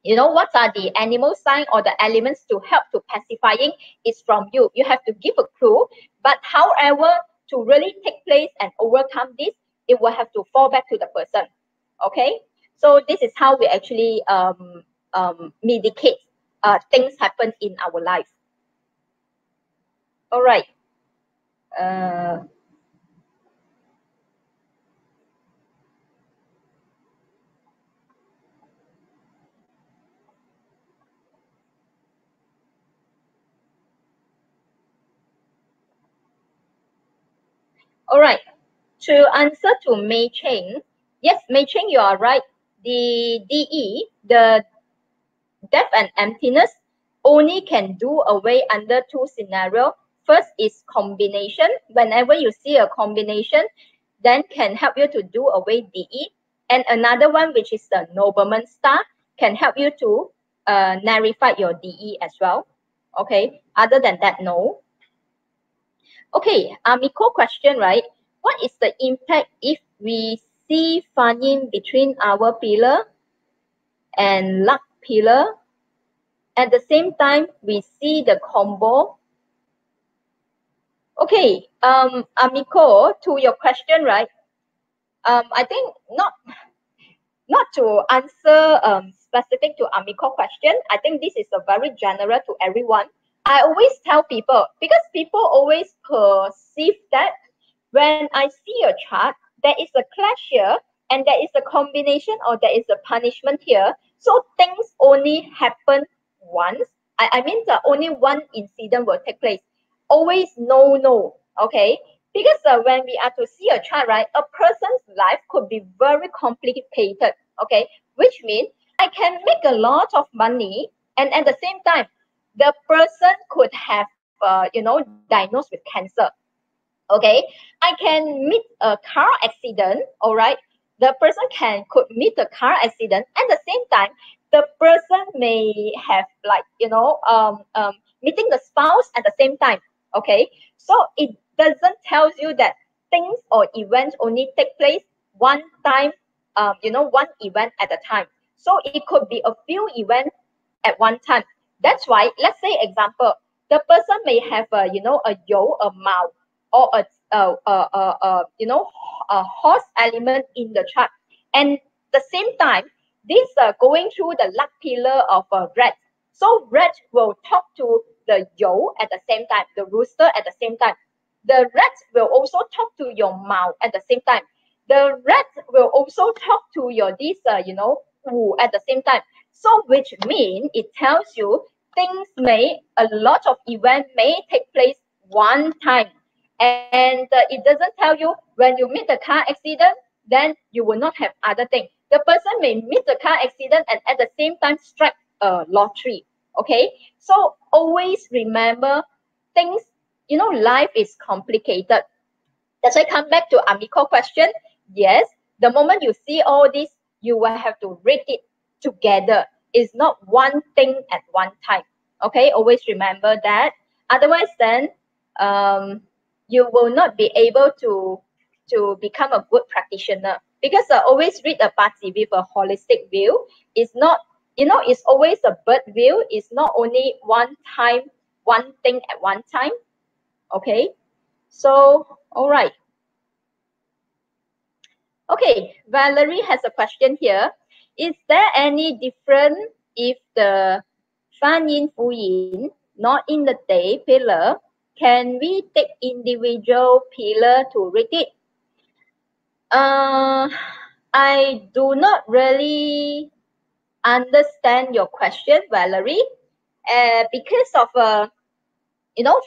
what are the animal sign or the elements to help to pacifying is from you. You have to give a clue, but however, to really take place and overcome this, it will have to fall back to the person. Okay, so this is how we actually mitigate things happen in our life. All right. uh, all right, to answer to Mei Cheng, yes, Mei Cheng, you are right. The DE, the death and emptiness, only can do away under two scenarios. First is combination. Whenever you see a combination, then can help you to do away DE. And another one, which is the nobleman star, can help you to nullify your DE as well. Okay. Other than that, no. Okay. Miko question, right? What is the impact if we see Fanin between our pillar and luck pillar? At the same time, we see the combo. Okay, Amiko, to your question, right? I think not to answer specific to Amiko question. I think this is a very general to everyone. I always tell people, because people always perceive that when I see a chart, there is a clash here and there is a combination or there is a punishment here. So things only happen once. I mean that only one incident will take place. Always no, okay? Because when we are to see a chart, right, a person's life could be very complicated, okay? Which means I can make a lot of money, and at the same time, the person could have, diagnosed with cancer, okay? I can meet a car accident, all right? The person could meet a car accident. At the same time, the person may have, like, meeting the spouse at the same time, okay? So it doesn't tell you that things or events only take place one time, one event at a time. So it could be a few events at one time. That's why, let's say example, the person may have a yo, a mao, or a horse element in the chart, and the same time this going through the luck pillar of red. So red will talk to the yo at the same time, the rooster at the same time. The red will also talk to your mao at the same time. The red will also talk to your this wu at the same time. So which means it tells you things may, a lot of events may take place one time. And it doesn't tell you when you meet the car accident, then you will not have other things. The person may meet the car accident and at the same time strike a lottery. Okay, so always remember things, life is complicated. That's why come back to Amiko question. Yes, the moment you see all this, you will have to read it together. It's not one thing at one time. Okay, always remember that. Otherwise, then you will not be able to become a good practitioner, because always read a party with a holistic view. It's not, it's always a bird view. It's not only one time, one thing at one time. Okay, so all right. Okay, Valerie has a question here. Is there any difference if the Fan Yin Fu Yin not in the day pillar? Can we take individual pillar to read it? I do not really understand your question, Valerie. Because of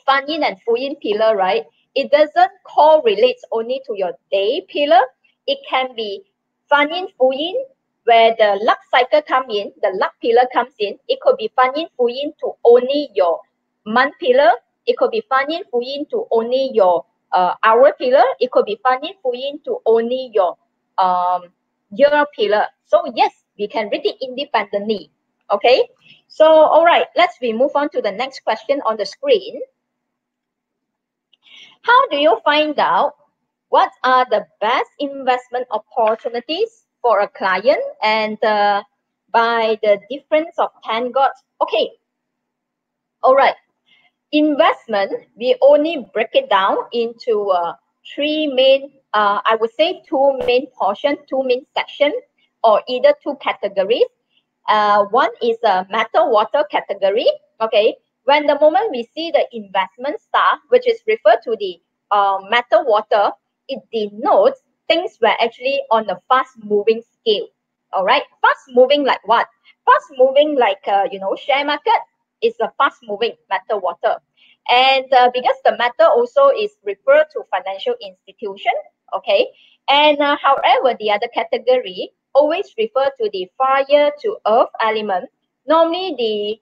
Fan Yin and Fu Yin pillar, right? It doesn't correlate only to your day pillar. It can be Fan Yin, Fu Yin, where the luck cycle come in, the luck pillar comes in. It could be Fan Yin, Fu Yin to only your month pillar. It could be Fan Yin, Fu Yin to only your hour pillar. It could be Fan Yin, Fu Yin to only your year pillar. So yes, we can read it independently. Okay. So, all right, we move on to the next question on the screen. How do you find out what are the best investment opportunities for a client, and by the difference of 10 gods? Okay. All right. Investment, we only break it down into three main, I would say two main portions, two main sections, or either two categories. One is a matter water category. Okay, when the moment we see the investment star, which is referred to the matter water, it denotes things were actually on the fast moving scale. All right, fast moving like what? Fast moving like share market is a fast moving matter water. And because the matter also is referred to financial institution, okay. And however, the other category always refer to the fire to earth element. Normally the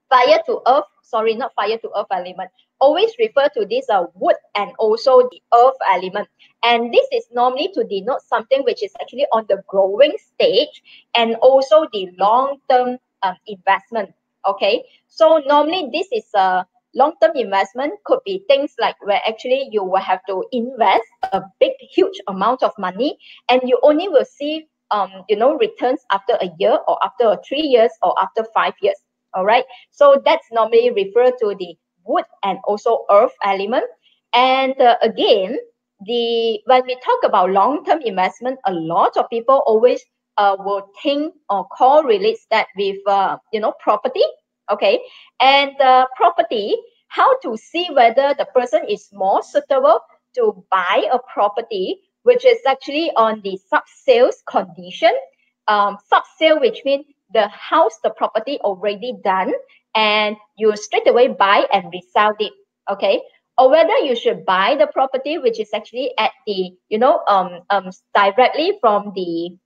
fire to earth, sorry, not fire to earth element, always refer to this wood and also the earth element. And this is normally to denote something which is actually on the growing stage, and also the long-term investment. Okay, so normally this is a long-term investment, could be things like where actually you will have to invest a big, huge amount of money, and you only will see returns after a year, or after 3 years, or after 5 years. All right, so that's normally referred to the wood and also earth element. And again, when we talk about long-term investment, a lot of people always will think or correlates that with property. Okay, and property, how to see whether the person is more suitable to buy a property, which is actually on the sub-sales condition. Sub-sale, which means the house, the property already done, and you straight away buy and resell it. Okay, or whether you should buy the property which is actually at the directly from the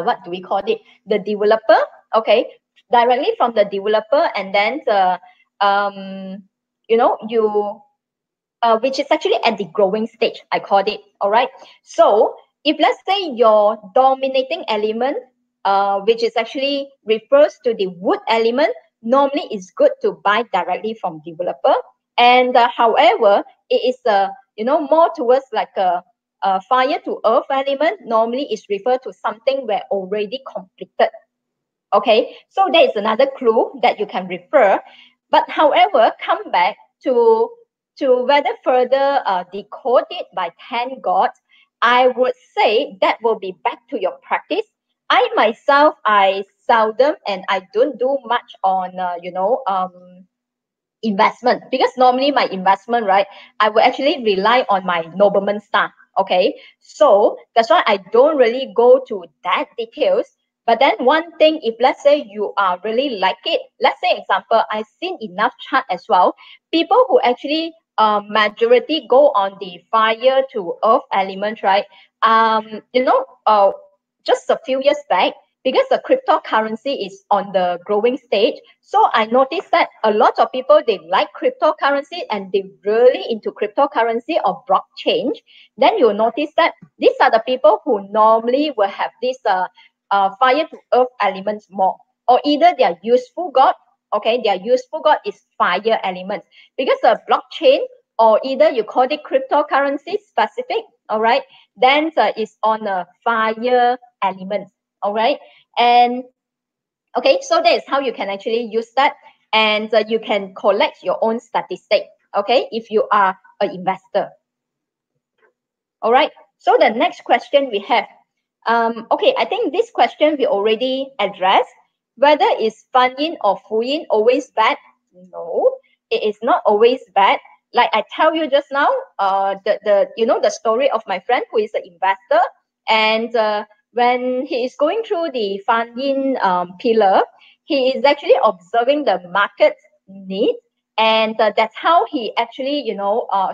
what do we call it, the developer. Okay, directly from the developer, and then you which is actually at the growing stage, I called it. All right, so if let's say your dominating element, which is actually refers to the wood element, normally it's good to buy directly from developer. And however, it is more towards like a fire to earth element, normally is referred to something where already completed. Okay, so there is another clue that you can refer. But however, come back to whether further decode it by 10 gods, I would say that will be back to your practice. I myself, I seldom and I don't do much on investment, because normally my investment, right, I will actually rely on my nobleman star. Okay, so that's why I don't really go to that details. But then one thing, if let's say you are really like it, let's say example, I've seen enough chart as well, people who actually majority go on the fire to earth element, right? Just a few years back, because the cryptocurrency is on the growing stage, so I noticed that a lot of people, they like cryptocurrency and they really into cryptocurrency or blockchain. Then you'll notice that these are the people who normally will have this fire to earth elements more, or either they are useful god. Okay, their useful god is fire elements, because the blockchain, or either you call it cryptocurrency specific, all right, then it's on a fire element. All right, and okay, so that is how you can actually use that, and you can collect your own statistic. Okay, if you are an investor. All right, so the next question we have, okay, I think this question we already addressed. Whether is Fan Yin or Fu Yin always bad? No, it is not always bad. Like I tell you just now, the story of my friend who is an investor, and when he is going through the Fan Yin pillar, he is actually observing the market need, and that's how he actually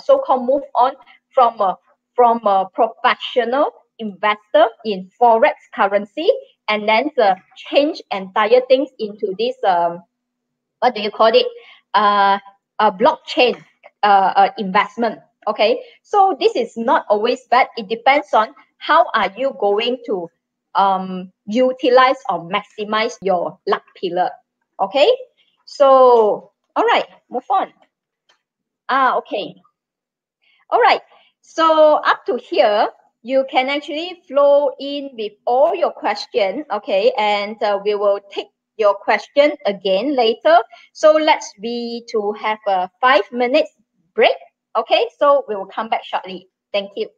so-called move on from a professional investor in forex currency, and then change entire things into this what do you call it, a blockchain investment. Okay, so this is not always bad. It depends on how are you going to utilize or maximize your luck pillar. Okay, so all right, move on. Okay, all right, so up to here, you can actually flow in with all your questions, okay? And we will take your question again later. So let's be to have a 5 minutes break, okay? So we will come back shortly. Thank you.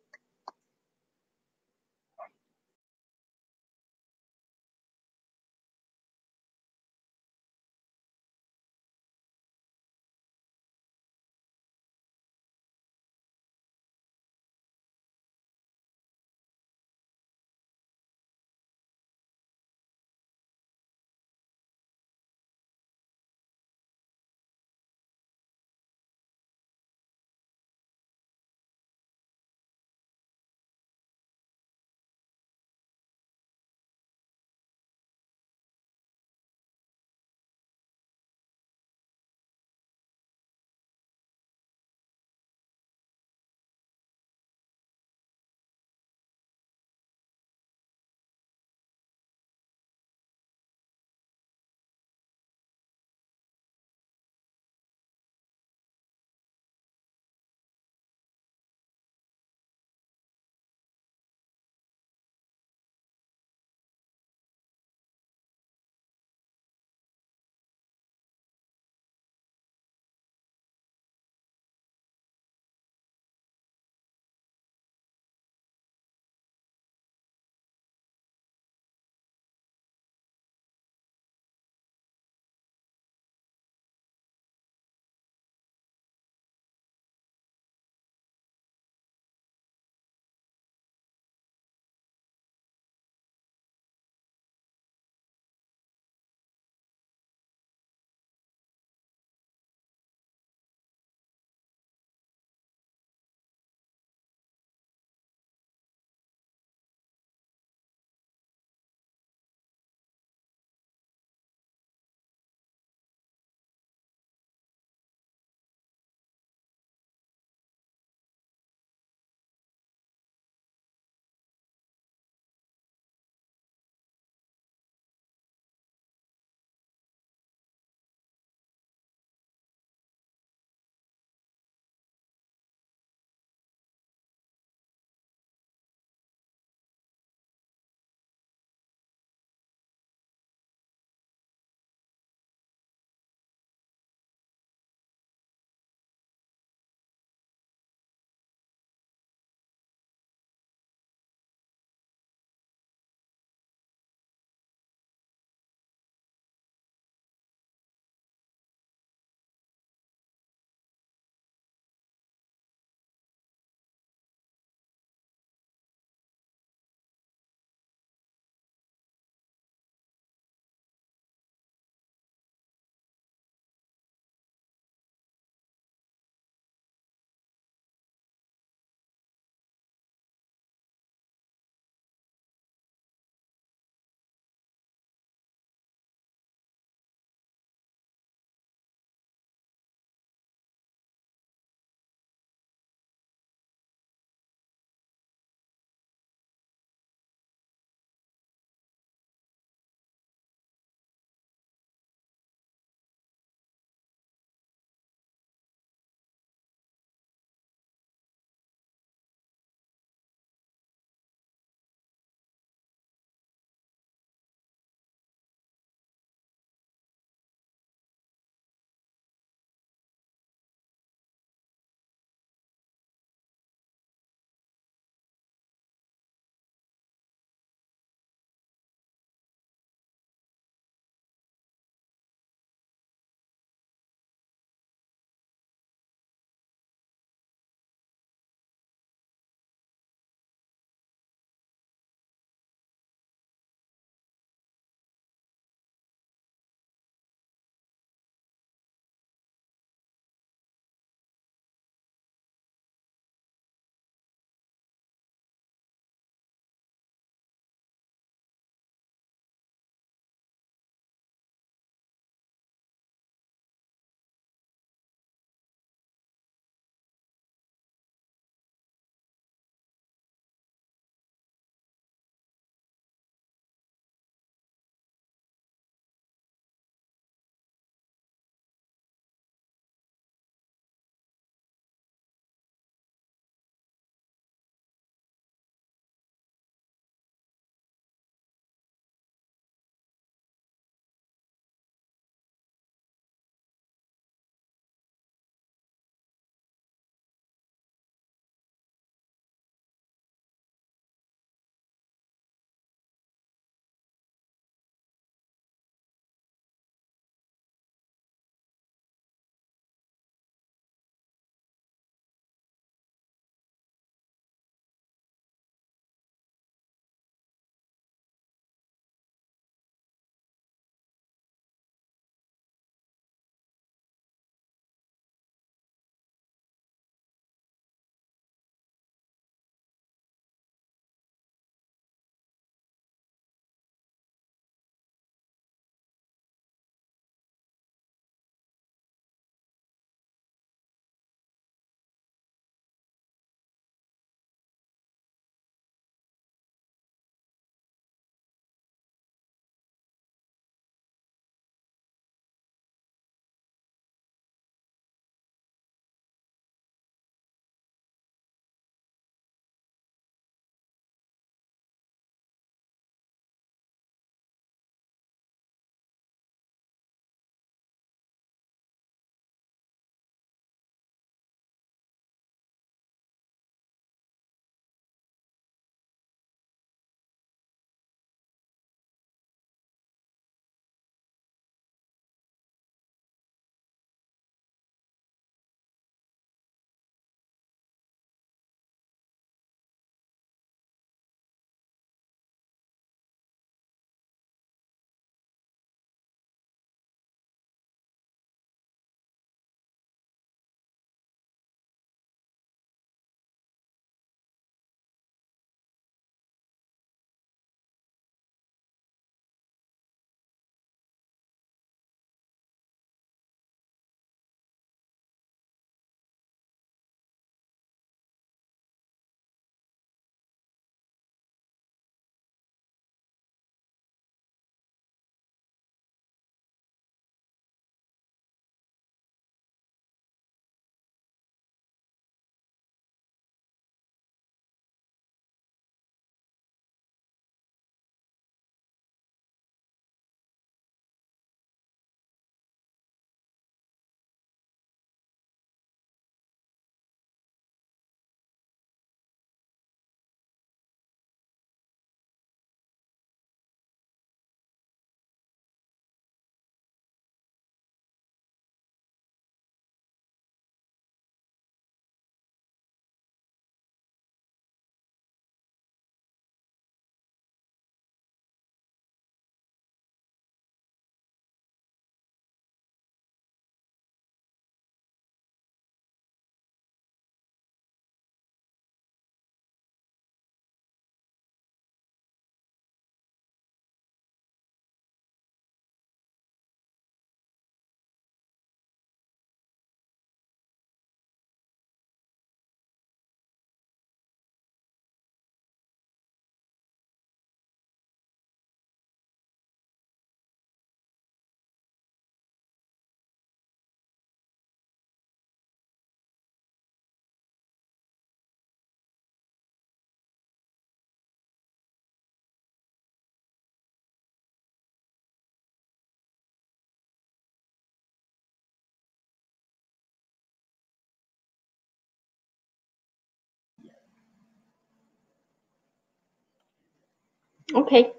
Okay.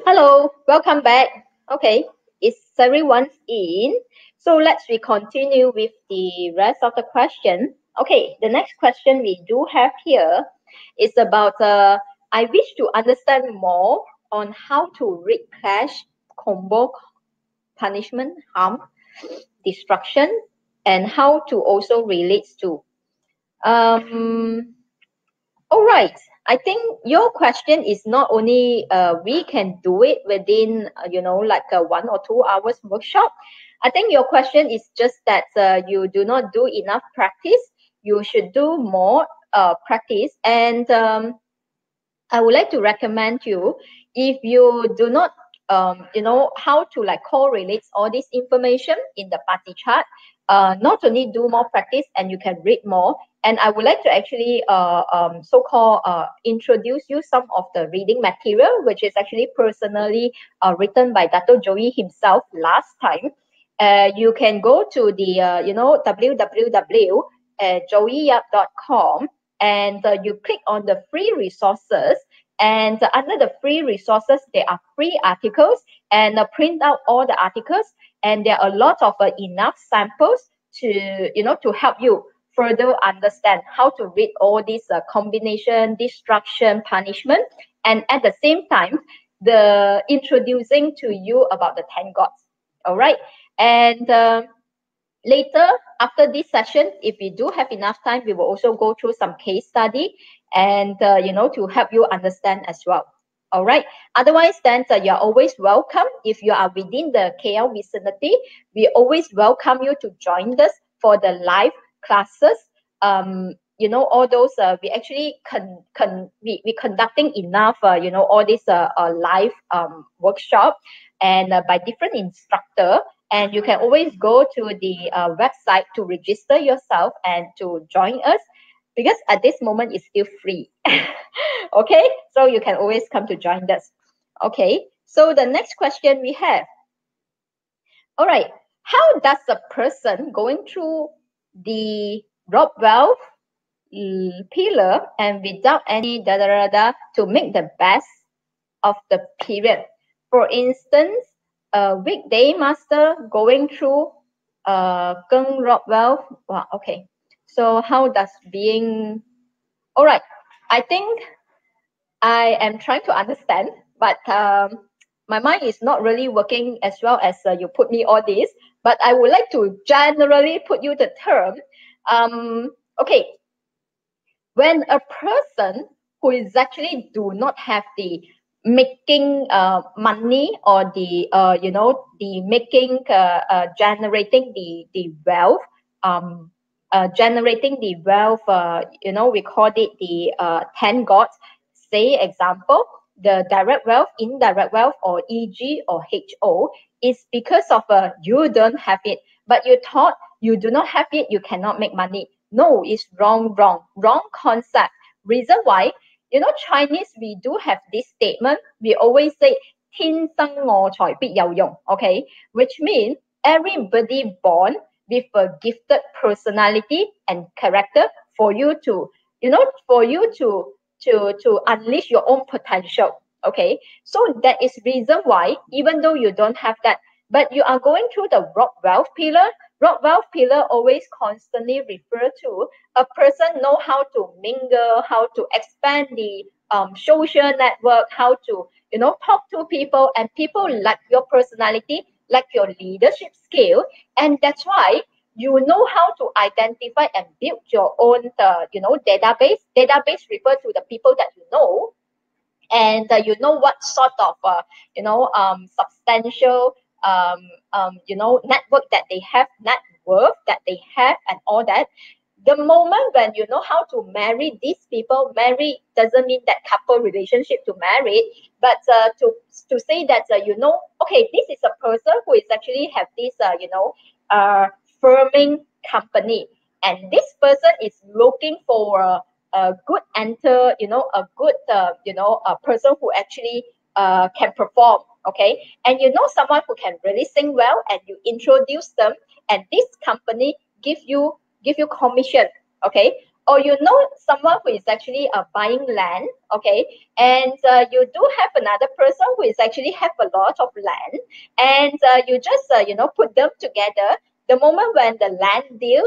Hello, welcome back. Okay, is everyone in? So let's continue with the rest of the question. Okay, the next question we do have here is about I wish to understand more on how to read clash, combo, punishment, harm, destruction, and how to also relates to. Um, all right. I think your question is not only we can do it within like a 1 or 2 hours workshop. I think your question is just that you do not do enough practice. You should do more practice, and I would like to recommend you, if you do not how to like correlate all this information in the party chart, not only do more practice and you can read more, and I would like to actually so-called introduce you some of the reading material, which is actually personally written by Dato Joey himself last time. You can go to the www.joeyyap.com, and you click on the free resources, and under the free resources there are free articles, and print out all the articles, and there are a lot of enough samples to to help you further understand how to read all these combination, destruction, punishment, and at the same time the introducing to you about the 10 gods. All right. And later, after this session, if we do have enough time, we will also go through some case study, and to help you understand as well. All right. Otherwise, then you're always welcome. If you are within the KL vicinity, we always welcome you to join us for the live classes. All those we actually we conducting enough all these live workshop, and by different instructor, and you can always go to the website to register yourself and to join us, because at this moment it's still free. Okay, so you can always come to join us. Okay, so the next question we have. All right, how does a person going through the Rockwell pillar and without any to make the best of the period? For instance, a weekday master going through Keng Rockwell. Wow, okay. So how does being, all right, I think I am trying to understand, but my mind is not really working as well as you put me all this, but I would like to generally put you the term. Okay, when a person who is actually do not have the making money, or the the making generating the wealth, generating the wealth, we call it the 10 gods. Say example, the direct wealth, indirect wealth, or EG or HO, is because of you don't have it, but you thought you do not have it, you cannot make money. No, it's wrong concept. Reason why, Chinese, we do have this statement. We always say, 天生我材必有用, okay? Which means everybody born with a gifted personality and character for you to, to unleash your own potential. Okay, so that is reason why, even though you don't have that, but you are going through the Rockwell pillar. Rockwell pillar always constantly refer to a person know how to mingle, how to expand the social network, how to talk to people, and people like your personality, like your leadership skill, and that's why you know how to identify and build your own database. Database refer to the people that you know, and you know what sort of substantial network that they have, net worth that they have, and all that. The moment when you know how to marry these people, marry doesn't mean that couple relationship to marry, but to say that okay, this is a person who is actually have this firming company, and this person is looking for a good enter, a good a person who actually can perform. Okay, and someone who can really sing well, and you introduce them, and this company give you commission. Okay, or you know someone who is actually buying land, okay, and you do have another person who is actually have a lot of land, and you just you know, put them together. The moment when the land deal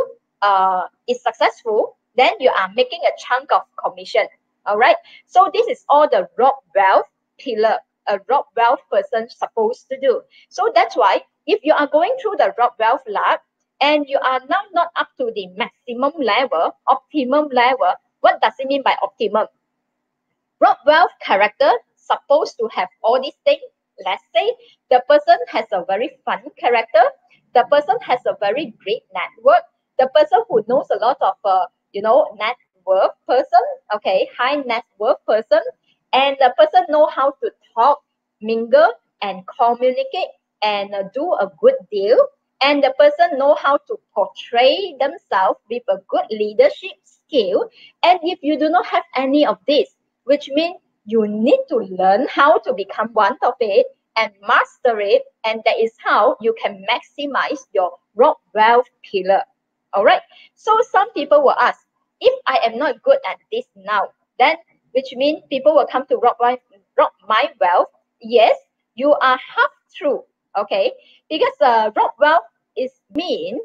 is successful, then you are making a chunk of commission. All right, so this is all the rob wealth pillar a rob wealth person supposed to do. So that's why if you are going through the rob wealth lab and you are now not up to the maximum level, optimum level, what does it mean by optimum? Rob wealth character supposed to have all these things. Let's say the person has a very fun character, the person has a very great network, the person who knows a lot of you know, net worth person, okay, high net worth person, and the person know how to talk, mingle, and communicate, and do a good deal, and the person know how to portray themselves with a good leadership skill. And if you do not have any of this, which means you need to learn how to become one of it and master it, and that is how you can maximize your rob wealth pillar. All right, so some people will ask, if I am not good at this now, then which means people will come to rob my wealth. Yes, you are half true, okay, because rob wealth is mean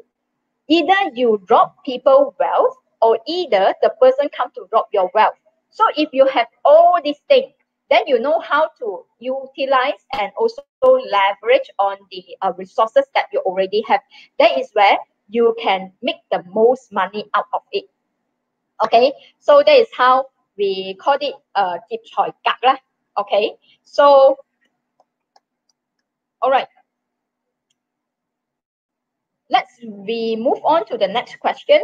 either you rob people wealth or either the person come to rob your wealth. So if you have all these things, then you know how to utilize and also leverage on the resources that you already have. That is where you can make the most money out of it. Okay, so that is how we call it kịp chọi cặc lah. Okay, so all right, we move on to the next question.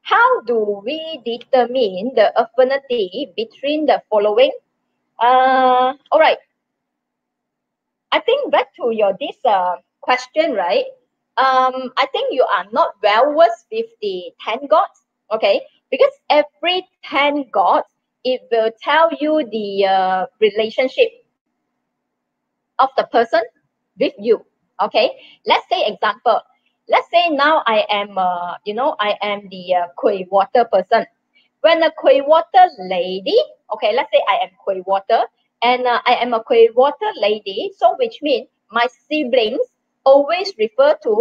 How do we determine the affinity between the following? All right, I think back to your this question, right? I think you are not well versed with the 10 gods, okay? Because every 10 gods, it will tell you the relationship of the person with you, okay? Let's say example. Let's say now I am, you know, I am the Khui water person. When a Khui water lady, okay, let's say I am Khui water, and I am a Khui water lady, so which means my siblings always refer to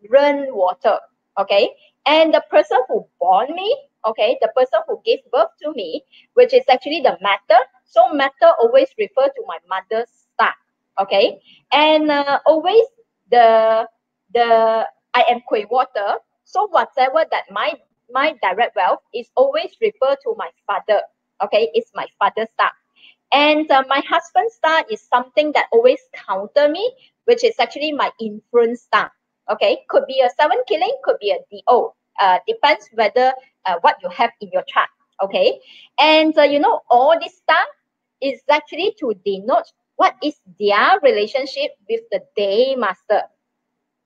Ren water, okay? And the person who born me, okay, the person who gave birth to me, which is actually the matter, so matter always refer to my mother's star, okay? And always the I am Khui water, so whatever that my direct wealth is always refer to my father, okay? It's my father's star. And my husband's star is something that always counter me, which is actually my influence star, okay? Could be a 7 killing, could be a DO, depends whether what you have in your chart, okay? And you know, all this star is actually to denote what is their relationship with the day master,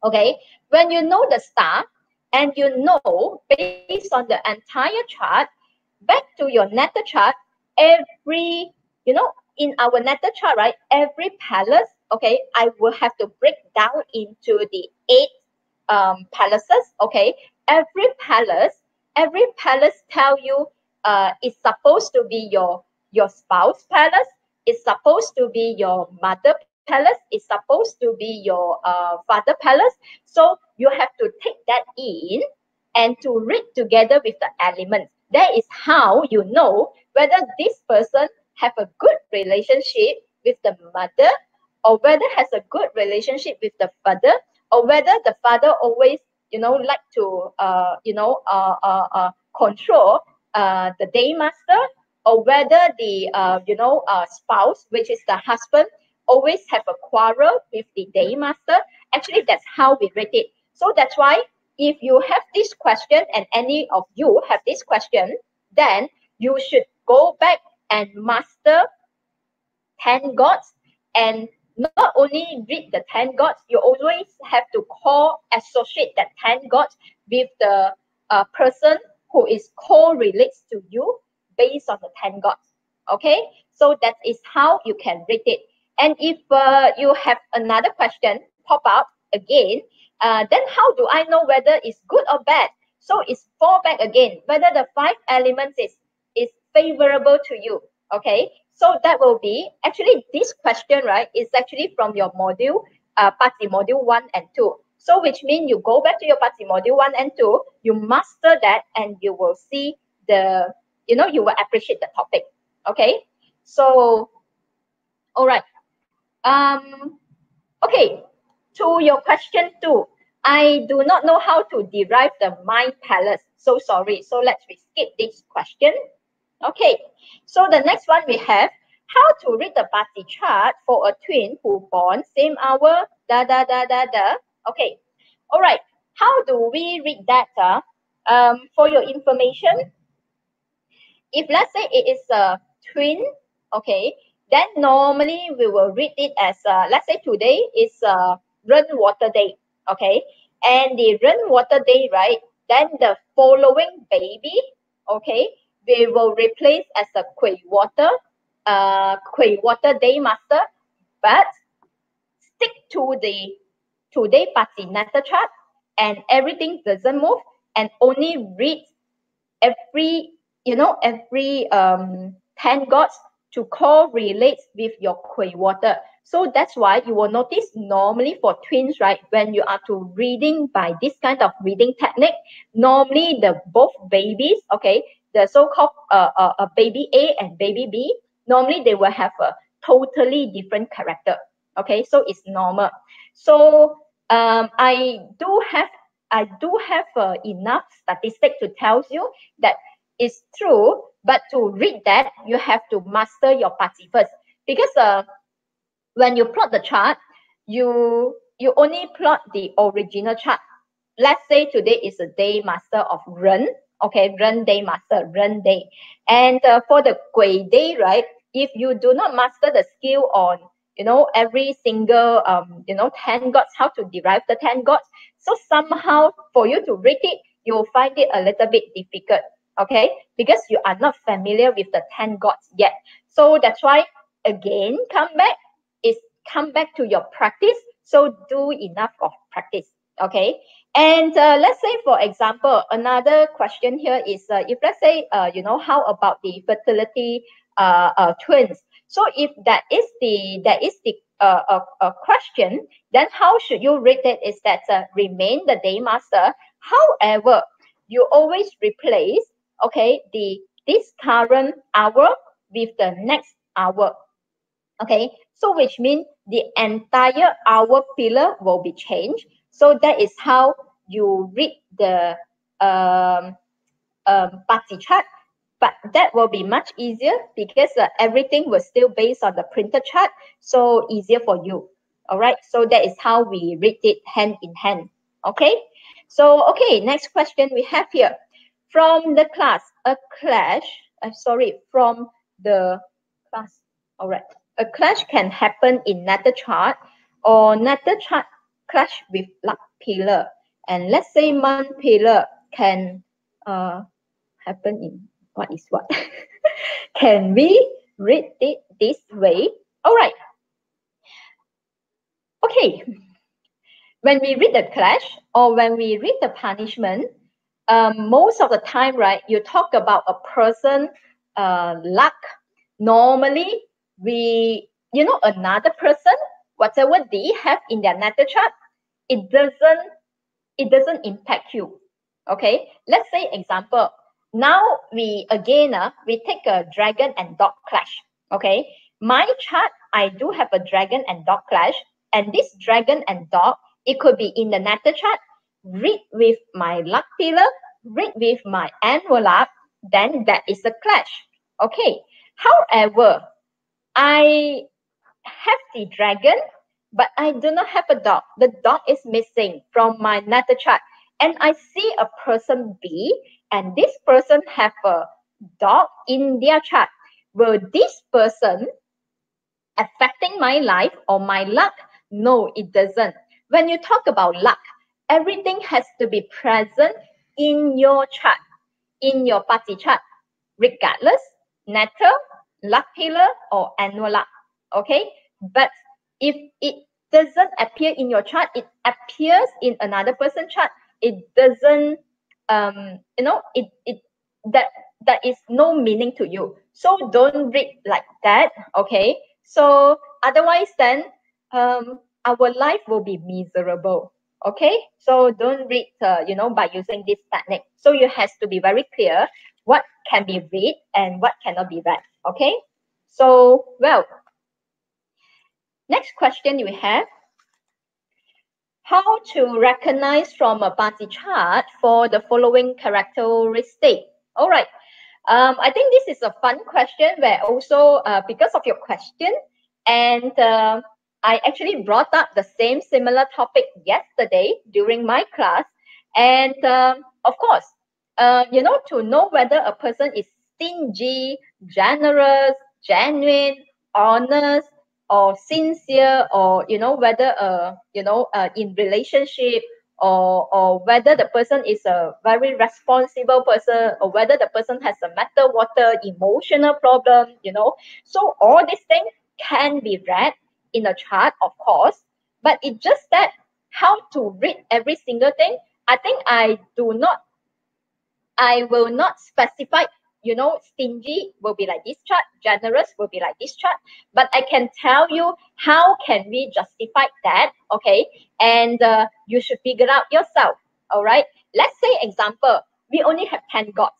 okay? When you know the star and you know based on the entire chart, back to your natal chart, every, you know, in our natal chart, right, every palace, okay, I will have to break down into the 8 palaces, okay? Every palace tell you it's supposed to be your spouse palace, it's supposed to be your mother palace, is supposed to be your father palace. So you have to take that in and to read together with the elements. That is how you know whether this person have a good relationship with the mother, or whether has a good relationship with the father, or whether the father always, you know, like to control the day master, or whether the spouse, which is the husband, always have a quarrel with the day master. Actually, that's how we rate it. So that's why if you have this question and any of you have this question, then you should go back and master 10 gods, and not only read the 10 gods, you always have to associate that 10 gods with the person who is correlates to you based on the 10 gods. Okay, so that is how you can rate it. And if you have another question pop up again, then how do I know whether it's good or bad? So it's fall back again, whether the 5 elements is favorable to you. Okay, so that will be actually this question, right, is actually from your module, PASI module 1 and 2. So which means you go back to your PASI module 1 and 2, you master that, and you will see the, you will appreciate the topic. Okay, so all right. Okay, to your question 2, I do not know how to derive the mind palace. So sorry. So let's skip this question. Okay, so the next one we have how to read the PASI chart for a twin who born same hour, Okay, all right. How do we read that? For your information, if let's say it is a twin, okay, then normally we will read it as, let's say today is Ren Water Day, okay, and the Ren Water Day, right, then the following baby, okay, we will replace as a Kui Water Day Master, but stick to the today PASI natal chart, and everything doesn't move, and only read every every 10 gods to correlate with your Kui water. So that's why you will notice normally for twins, right, when you are to reading by this kind of reading technique, normally the both babies, okay, the so-called baby A and baby B, normally they will have a totally different character. Okay, so it's normal. So I do have enough statistic to tell you that it's true, but to read that, you have to master your PASI first. Because when you plot the chart, you only plot the original chart. Let's say today is a day master of Ren, okay, Ren day master, Ren day. And for the Gui day, right, if you do not master the skill on, every single, 10 gods, how to derive the 10 gods, so somehow for you to read it, you'll find it a little bit difficult, okay, because you are not familiar with the 10 gods yet. So that's why, again, come back to your practice. So do enough of practice, okay. And let's say, for example, another question here is, if let's say, how about the fertility twins? So if that is the question, then how should you read it? Is that remain the day master? However, you always replace, okay, this current hour with the next hour. Okay, so which means the entire hour pillar will be changed. So that is how you read the PASI chart. But that will be much easier because everything was still based on the printed chart, so easier for you. All right, so that is how we read it hand in hand. Okay, so okay, next question we have here. From the class, from the class. All right, a clash can happen in natal chart, or natal chart clash with luck pillar. And let's say month pillar can happen in what is what? Can we read it this way? All right. Okay. When we read the clash, or when we read the punishment, most of the time, right, you talk about a person luck. Normally, another person, whatever they have in their natal chart, it doesn't impact you. Okay, let's say example. Now we take a dragon and dog clash. Okay, my chart, I do have a dragon and dog clash, and this dragon and dog, it could be in the natal chart, read with my luck pillar, read with my envelope, then that is a clash. Okay, however, I have the dragon, but I do not have a dog. The dog is missing from my natal chart. And I see a person B, and this person have a dog in their chart. Will this person affecting my life or my luck? No, it doesn't. When you talk about luck, everything has to be present in your chart, in your PASI chart, regardless, natal, luck pillar, or annual luck. Okay, but if it doesn't appear in your chart, it appears in another person's chart, it doesn't it that is no meaning to you. So don't read like that. Okay. So otherwise then our life will be miserable. Okay. So don't read by using this technique. So you has to be very clear what can be read and what cannot be read. Okay. So well, next question we have: how to recognize from a party chart for the following characteristic? All right. I think this is a fun question where also because of your question, and I actually brought up the same similar topic yesterday during my class. And of course, to know whether a person is stingy, generous, genuine, honest, or sincere, or whether in relationship, or whether the person is a very responsible person, or whether the person has a matter water emotional problem. So all these things can be read in a chart, of course, but it's just that how to read every single thing. I think I will not specify, stingy will be like this chart, generous will be like this chart, but I can tell you how can we justify that, okay? And you should figure out yourself, all right? Let's say example, we only have 10 gods,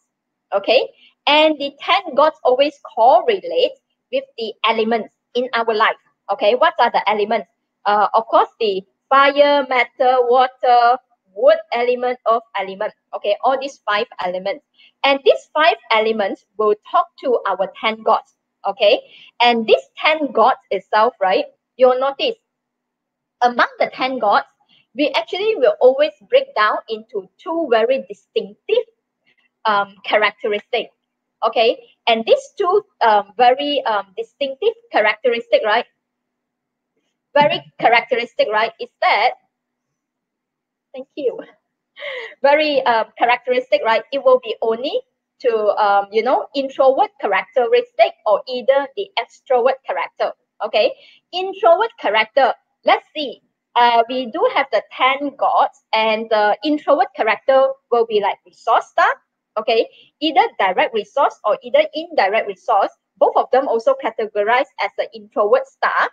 okay? And the 10 gods always correlate with the elements in our life, okay? What are the elements? Of course, the fire, matter, water, wood element, earth element, okay, all these 5 elements. And these 5 elements will talk to our 10 gods, okay? And these 10 gods itself, right, you'll notice among the 10 gods, we actually will always break down into 2 very distinctive characteristics, okay? And these 2 very distinctive characteristic, right, is that, thank you, very characteristic, right? It will be only to introvert characteristic or either the extrovert character. Okay, introvert character. Let's see. We do have the 10 gods, and the introvert character will be like resource star. Okay, either direct resource or either indirect resource. Both of them also categorized as the introvert star.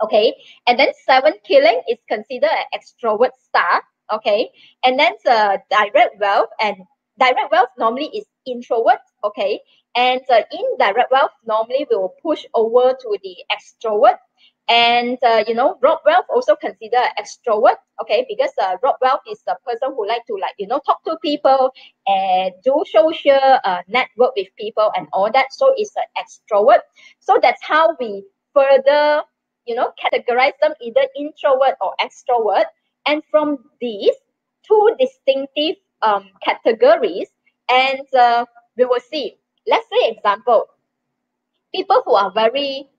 Okay, and then 7 killing is considered an extrovert star. Okay, and then the direct wealth, and direct wealth normally is introvert. Okay, and indirect wealth normally will push over to the extrovert. And rob wealth also consider extrovert. Okay, because rob wealth is the person who like to talk to people and do social network with people and all that, so it's an extrovert. So that's how we further categorize them either introvert or extrovert. And from these 2 distinctive categories, and we will see, let's say example, people who are very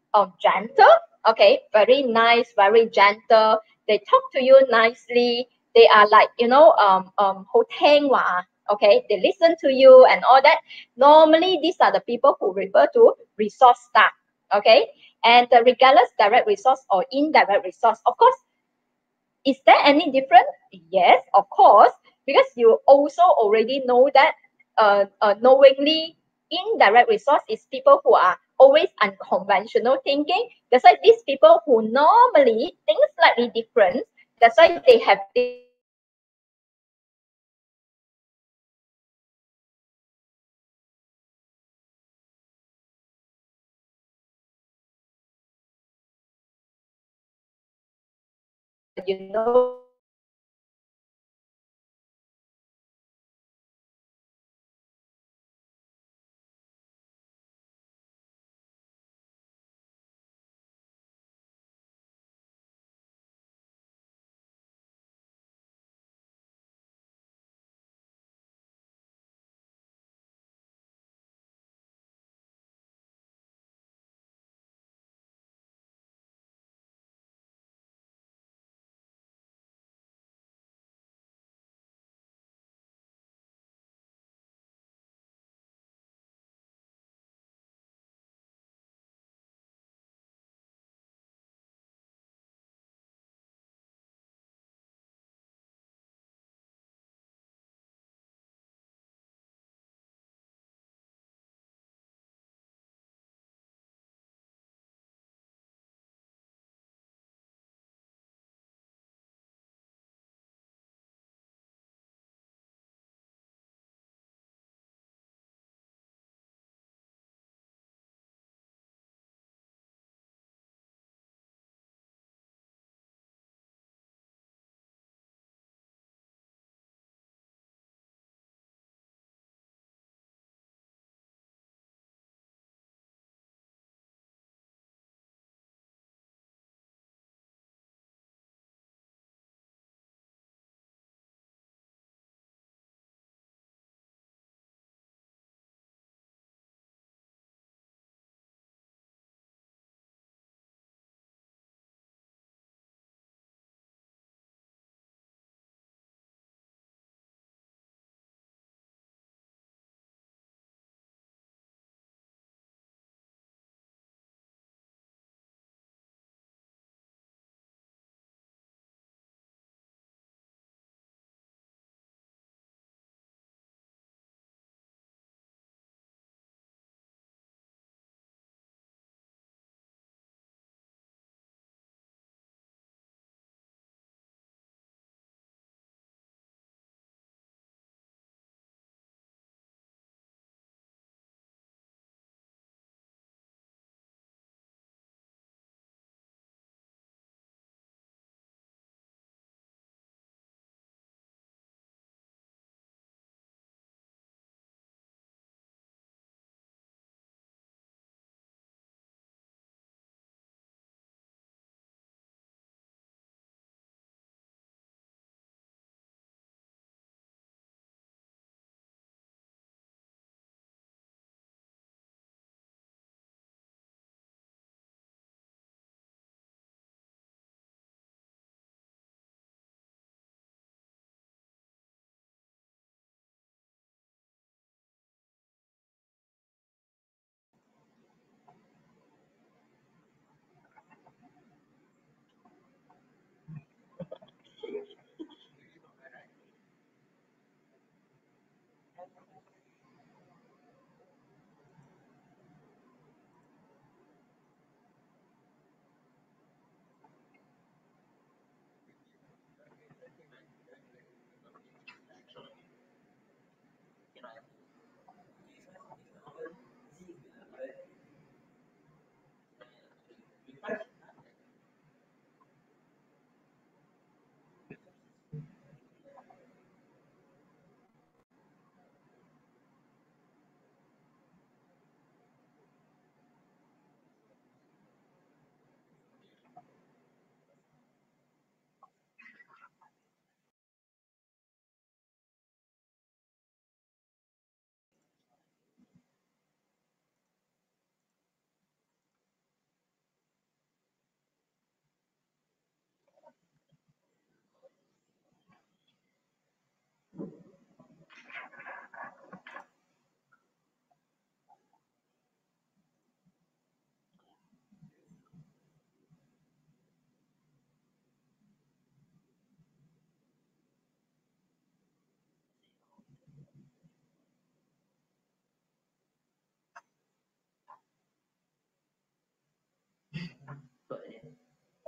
gentle, okay, very nice, very gentle, they talk to you nicely, they are like, ho thang wa, okay, they listen to you and all that. Normally, these are the people who refer to resource star, okay? And regardless, direct resource or indirect resource, of course, is there any difference? Yes, of course, because you also already know that knowingly indirect resource is people who are always unconventional thinking. That's why these people who normally think slightly different, that's why they have this you know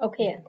Okay.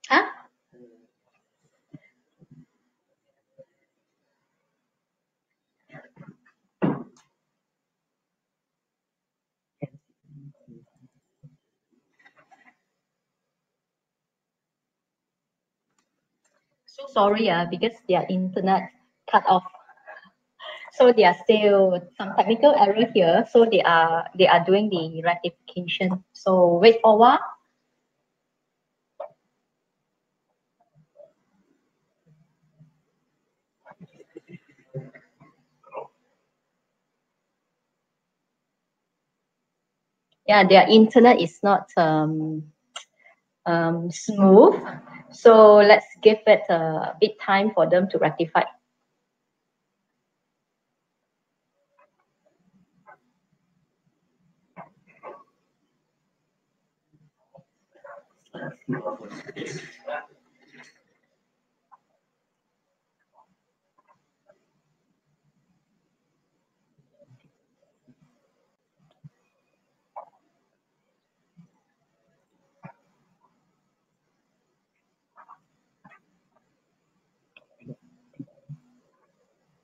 Huh? So sorry, because their internet cut off. So there are still some technical error here. So they are doing the rectification. So wait for a while. Yeah, their internet is not smooth. So let's give it a bit time for them to rectify.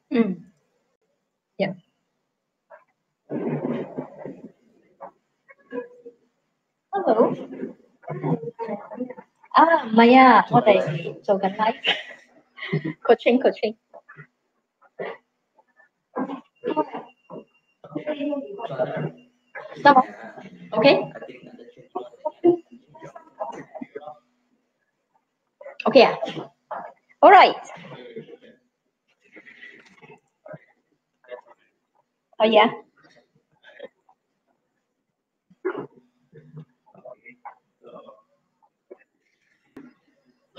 Mm. Yeah. Hello. Maya, what I so can I coaching. Stop. Okay. Okay. All right. Oh yeah.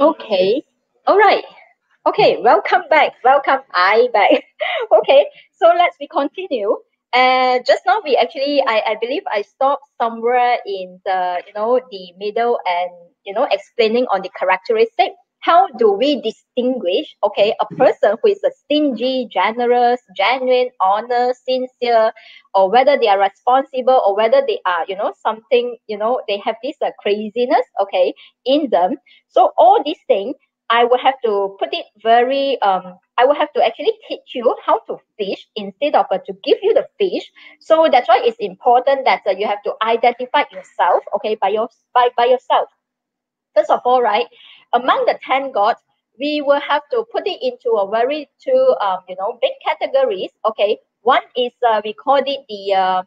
Okay. All right. Okay. Welcome back. Welcome. I back. Okay. So let's we continue. And just now we actually, I believe I stopped somewhere in the the middle and explaining on the characteristic. How do we distinguish a person who is a stingy, generous, genuine, honest, sincere, or whether they are responsible, or whether they are something they have this craziness in them. So all these things, I will have to put it very I will have to actually teach you how to fish instead of to give you the fish. So that's why it's important that you have to identify yourself by yourself. First of all, right, among the 10 gods, we will have to put it into a very two big categories. Okay, one is we call it the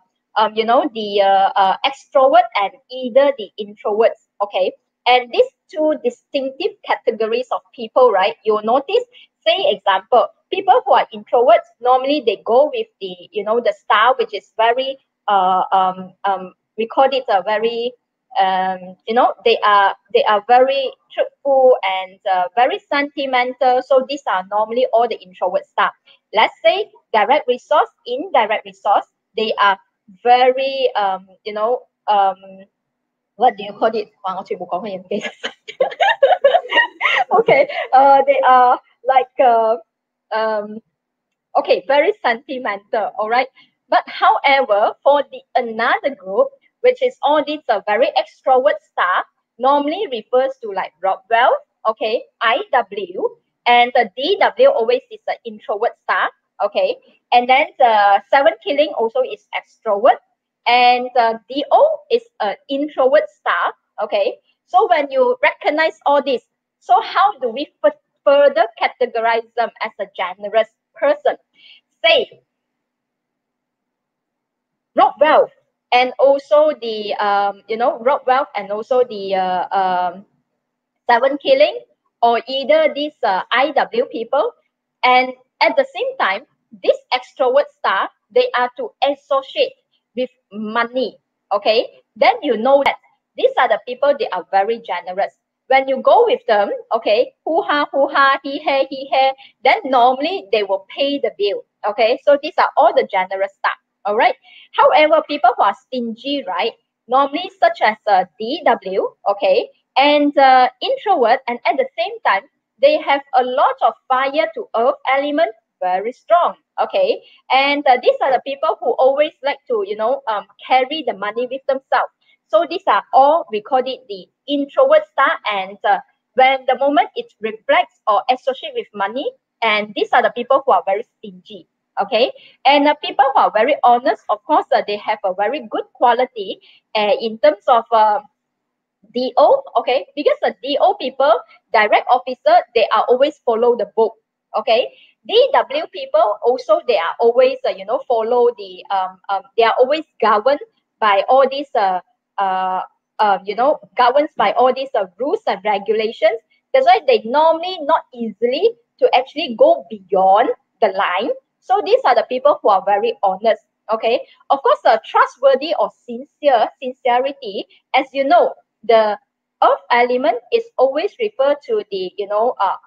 extrovert and either the introverts. Okay, and these two distinctive categories of people, right, you'll notice, say example, people who are introverts, normally they go with the the style which is very we call it a very they are very truthful and very sentimental. So these are normally all the introvert stuff. Let's say direct resource, indirect resource, they are very what do you call it? 哇，我全部講嘅嘢唔記得 Okay, they are like okay, very sentimental, all right. But however, for the another group, which is all these very extrovert staff, normally refers to like Rockwell, okay, IW, and the DW always is the introvert staff, okay, and then the seven killing also is extrovert, and DO is an introvert staff, okay. So when you recognize all this, so how do we further categorize them as a generous person? Say rob wealth and also the rob wealth and also the seven killing, or either these IW people, and at the same time this extrovert staff, they are to associate with money, okay, then you know that these are the people, they are very generous. When you go with them, okay, hoo ha, he he, then normally they will pay the bill, okay. So these are all the generous staff, all right. However, people who are stingy, right, normally such as DW, okay, and introvert, and at the same time they have a lot of fire to earth element, very strong, okay. And these are the people who always like to carry the money with themselves. So these are all, we call it the introvert star. And when the moment it reflects or associate with money, and these are the people who are very stingy, okay. And people who are very honest, of course, they have a very good quality in terms of DO, okay, because the DO people, direct officer, they are always follow the book, okay. DW people also, they are always follow the they are always governed by all these governed by all these rules and regulations. That's why they normally not easily to actually go beyond the line. So these are the people who are very honest, okay. Of course, trustworthy or sincerity, as you know, the earth element is always referred to the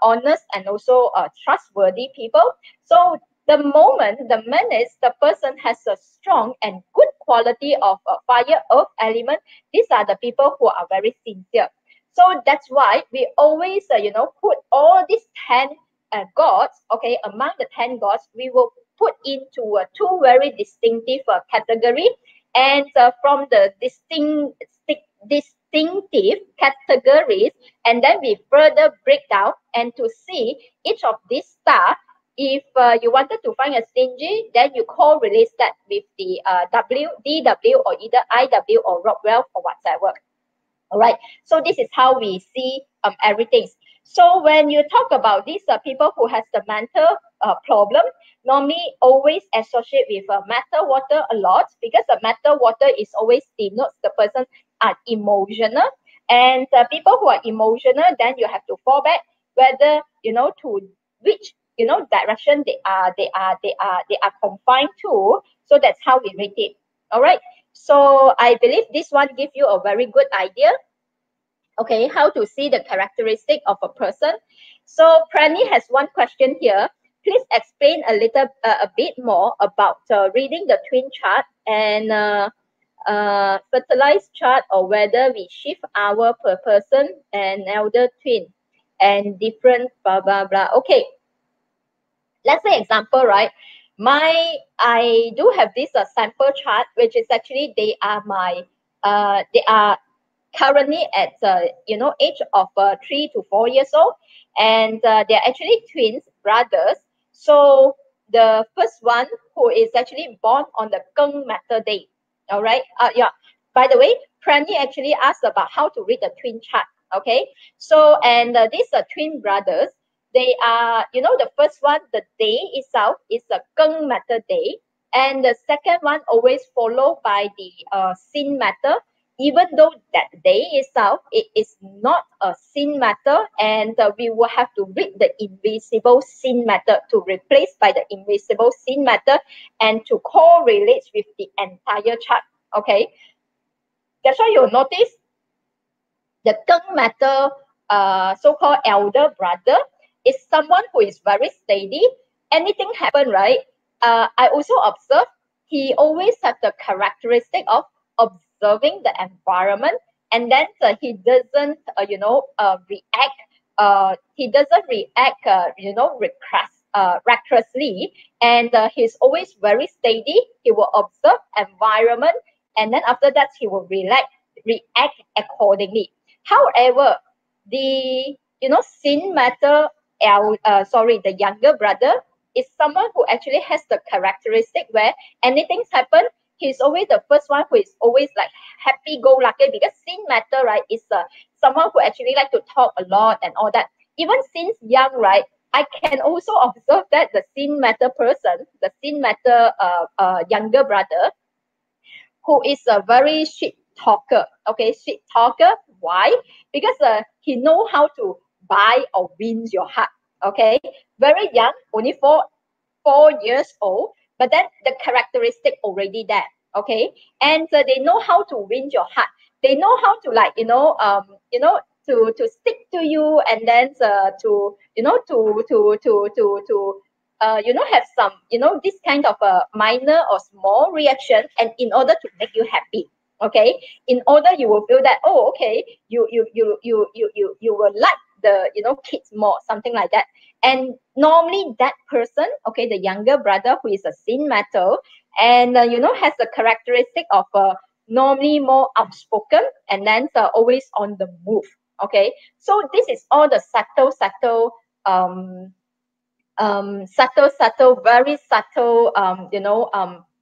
honest and also trustworthy people. So the minute the person has a strong and good quality of fire earth element, these are the people who are very sincere. So that's why we always put all these 10 gods, okay, among the 10 gods, we will put into two very distinctive category. And from the distinctive categories, and then we further break down and to see each of these star. If you wanted to find a stingy, then you correlate that with the DW or either IW or Rockwell or whatever. All right. So this is how we see everything. So when you talk about these people who has the mental problem, normally always associate with metal water a lot, because the metal water is always denotes the person are emotional. And people who are emotional, then you have to fall back whether to which direction they are confined to. So that's how we rate it. All right. So I believe this one gives you a very good idea, okay, how to see the characteristic of a person. So Prani has one question here. Please explain a bit more about reading the twin chart and fertilized chart, or whether we shift our per person and elder twin and different blah blah blah. Okay, let's say example, right? I do have this sample chart, which is actually they are currently at age of 3 to 4 years old, and they're actually twins brothers. So the first one, who is actually born on the Keng matter day. All right. Yeah, by the way, Prani actually asked about how to read the twin chart. Okay, so and these are twin brothers. They are, the first one, the day itself is a Keng matter day, and the second one always followed by the sin matter, even though that day itself, it is not a sin matter, and we will have to read the invisible sin matter to replace by the invisible sin matter and to correlate with the entire chart. Okay, that's why you'll notice the Keng matter so-called elder brother is someone who is very steady. Anything happen, right? I also observe he always have the characteristic of observing the environment, and then he doesn't react he doesn't react, recklessly, and he's always very steady. He will observe environment, and then after that, he will react accordingly. However, the sin matter, the younger brother is someone who actually has the characteristic where anything's happen, he's always the first one who is always like happy-go-lucky, because sin matter, right, is someone who actually like to talk a lot and all that. Even since young, right, I can also observe that the sin matter person, the sin matter younger brother, who is a very sweet talker. Okay, sweet talker. Why? Because he know how to buy or win your heart. Okay, very young, only 4 years old, but then the characteristic already there. Okay, and they know how to win your heart. They know how to to stick to you, and then have some this kind of a minor or small reaction, and in order to make you happy. Okay, in order you will feel that, oh, okay, you will like the kids more, something like that. And normally that person, okay, the younger brother who is a sin matter, and has the characteristic of normally more outspoken, and then always on the move. Okay, so this is all the very subtle,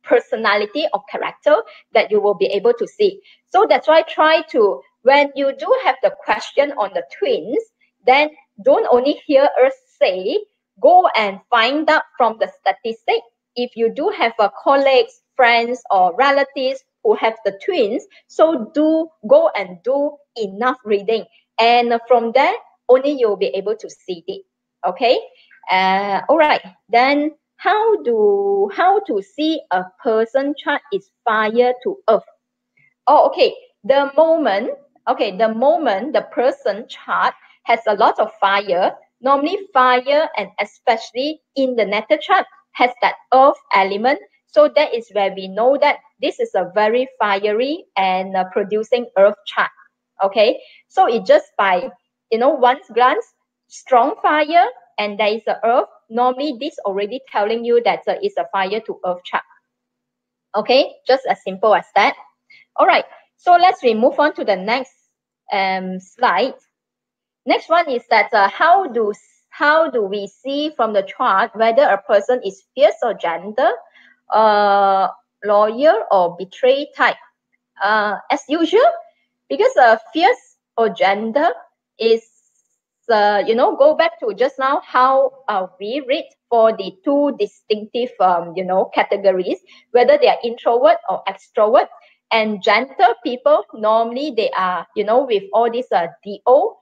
personality or character that you will be able to see. So that's why try to, when you do have the question on the twins, then don't only hear us say, go and find out from the statistic. If you do have colleagues, friends, or relatives who have the twins, so do go and do enough reading. And from there, only you'll be able to see it. Okay. All right. Then how to see a person chart is fire to earth? Oh, okay. The moment the person chart has a lot of fire, normally fire, and especially in the natal chart, has that earth element. So that is where we know that this is a very fiery and producing earth chart. Okay. So it just by one glance, strong fire, and there is a earth. Normally this already telling you that it's a fire to earth chart. Okay, just as simple as that. All right, so let's move on to the next slide. Next one is that how do we see from the chart whether a person is fierce or gentle, loyal or betray type? As usual, because fierce or gentle is go back to just now how we read for the two distinctive categories, whether they are introvert or extrovert. And gentle people, normally they are with all this DO,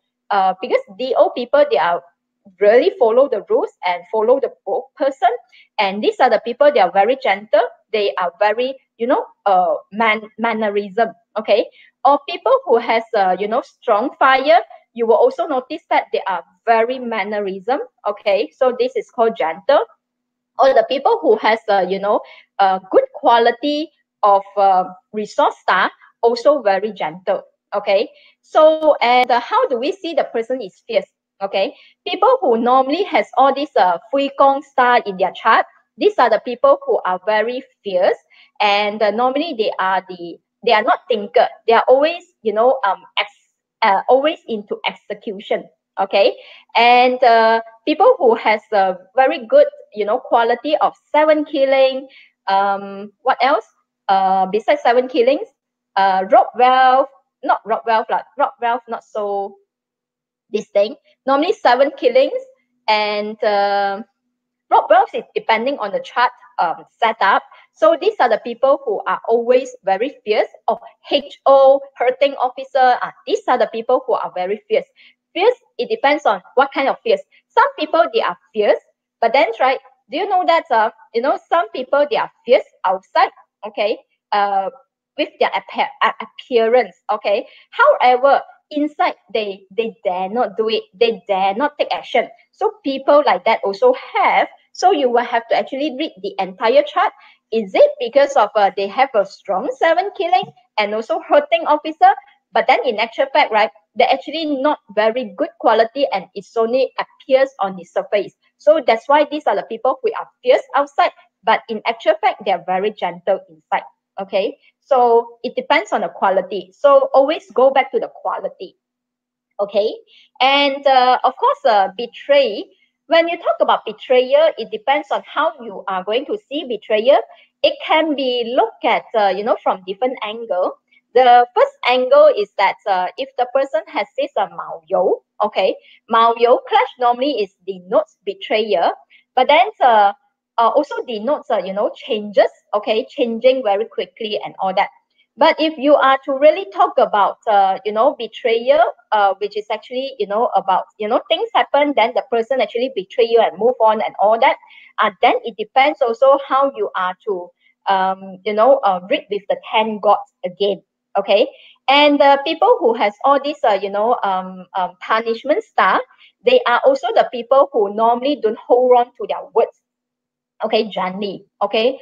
because DO people, they are really follow the rules and follow the person, and these are the people, they are very gentle, they are very mannerism. Okay, or people who has strong fire, you will also notice that they are very mannerism. Okay, so this is called gentle. Or the people who has good quality of resource star, also very gentle. Okay, so and how do we see the person is fierce? Okay, people who normally has all these Fui Gong star in their chart, these are the people who are very fierce, and normally they are not thinker, they are always always into execution. Okay, and people who has a very good quality of 7 killing, what else besides 7 killings, Rockwell, not Rockwell, Rockwell not so this thing, normally 7 killings, and Rockwell is depending on the chart setup. So these are the people who are always very fierce. Or HO, hurting officer, these are the people who are very fierce. Fierce, it depends on what kind of fierce. Some people, they are fierce, but then, right, do you know that, some people, they are fierce outside, okay, with their appearance, okay. However, inside, they dare not do it. They dare not take action. So people like that also have. So you will have to actually read the entire chart. Is it because of they have a strong 7 killing and also hurting officer? But then in actual fact, right, they're actually not very good quality and it's only appears on the surface. So that's why these are the people who are fierce outside, but in actual fact, they're very gentle inside. Okay, so it depends on the quality. So always go back to the quality. Okay, and of course, betray. When you talk about betrayal, it depends on how you are going to see betrayal. It can be looked at, from different angle. The first angle is that if the person has this mao you, okay, mao you clash normally is denotes betrayal, but then also denotes changes, okay, changing very quickly and all that. But if you are to really talk about, betrayal, which is actually, about, things happen, then the person actually betray you and move on and all that, then it depends also how you are to, read with the 10 gods again. Okay. And the people who has all these, punishment stuff, they are also the people who normally don't hold on to their words. Okay, gently. Okay,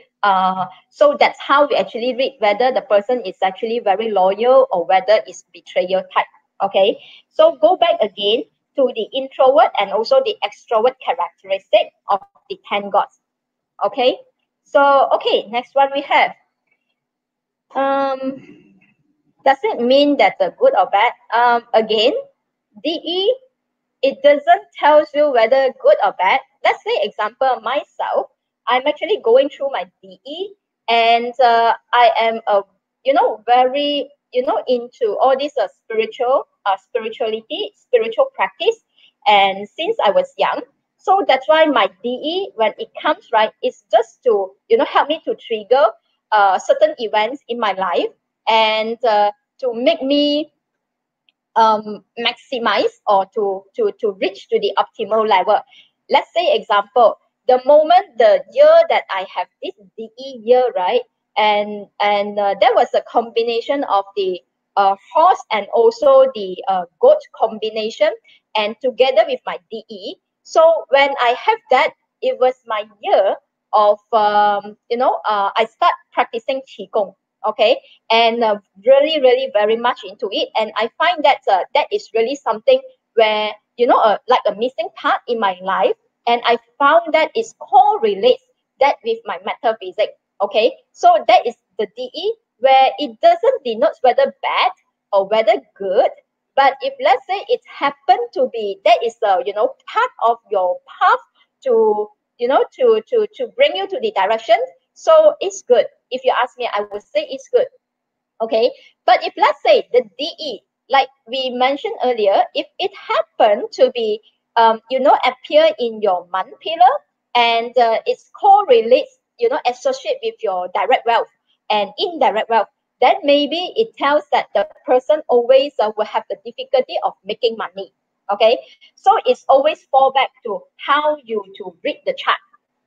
so that's how we actually read whether the person is actually very loyal or whether it's betrayal type. Okay, so go back again to the introvert and also the extrovert characteristic of the 10 gods. Okay, so okay, next one we have, does it mean that the good or bad? Again, DE, it doesn't tell you whether good or bad. Let's say example myself, I'm actually going through my DE, and I am very into all this spiritual practice, and since I was young, so that's why my DE, when it comes, right, it's just to help me to trigger certain events in my life, and to make me maximize or to reach to the optimal level. Let's say example, the moment the year that I have this DE year, right, and there was a combination of the horse and also the goat combination, and together with my DE. So when I have that, it was my year of I start practicing qigong. Okay, and really very much into it, and I find that that is really something where like a missing part in my life, and I found that it correlates that with my metaphysics. Okay, so that is the DE, where it doesn't denote whether bad or whether good, but if let's say it happened to be that is part of your path to to bring you to the direction, so it's good. If you ask me, I would say it's good. Okay, but if let's say the DE, like we mentioned earlier, if it happened to be appear in your month pillar, and it's correlates, associate with your direct wealth and indirect wealth, then maybe it tells that the person always will have the difficulty of making money. Okay, so it's always fall back to how you to read the chart.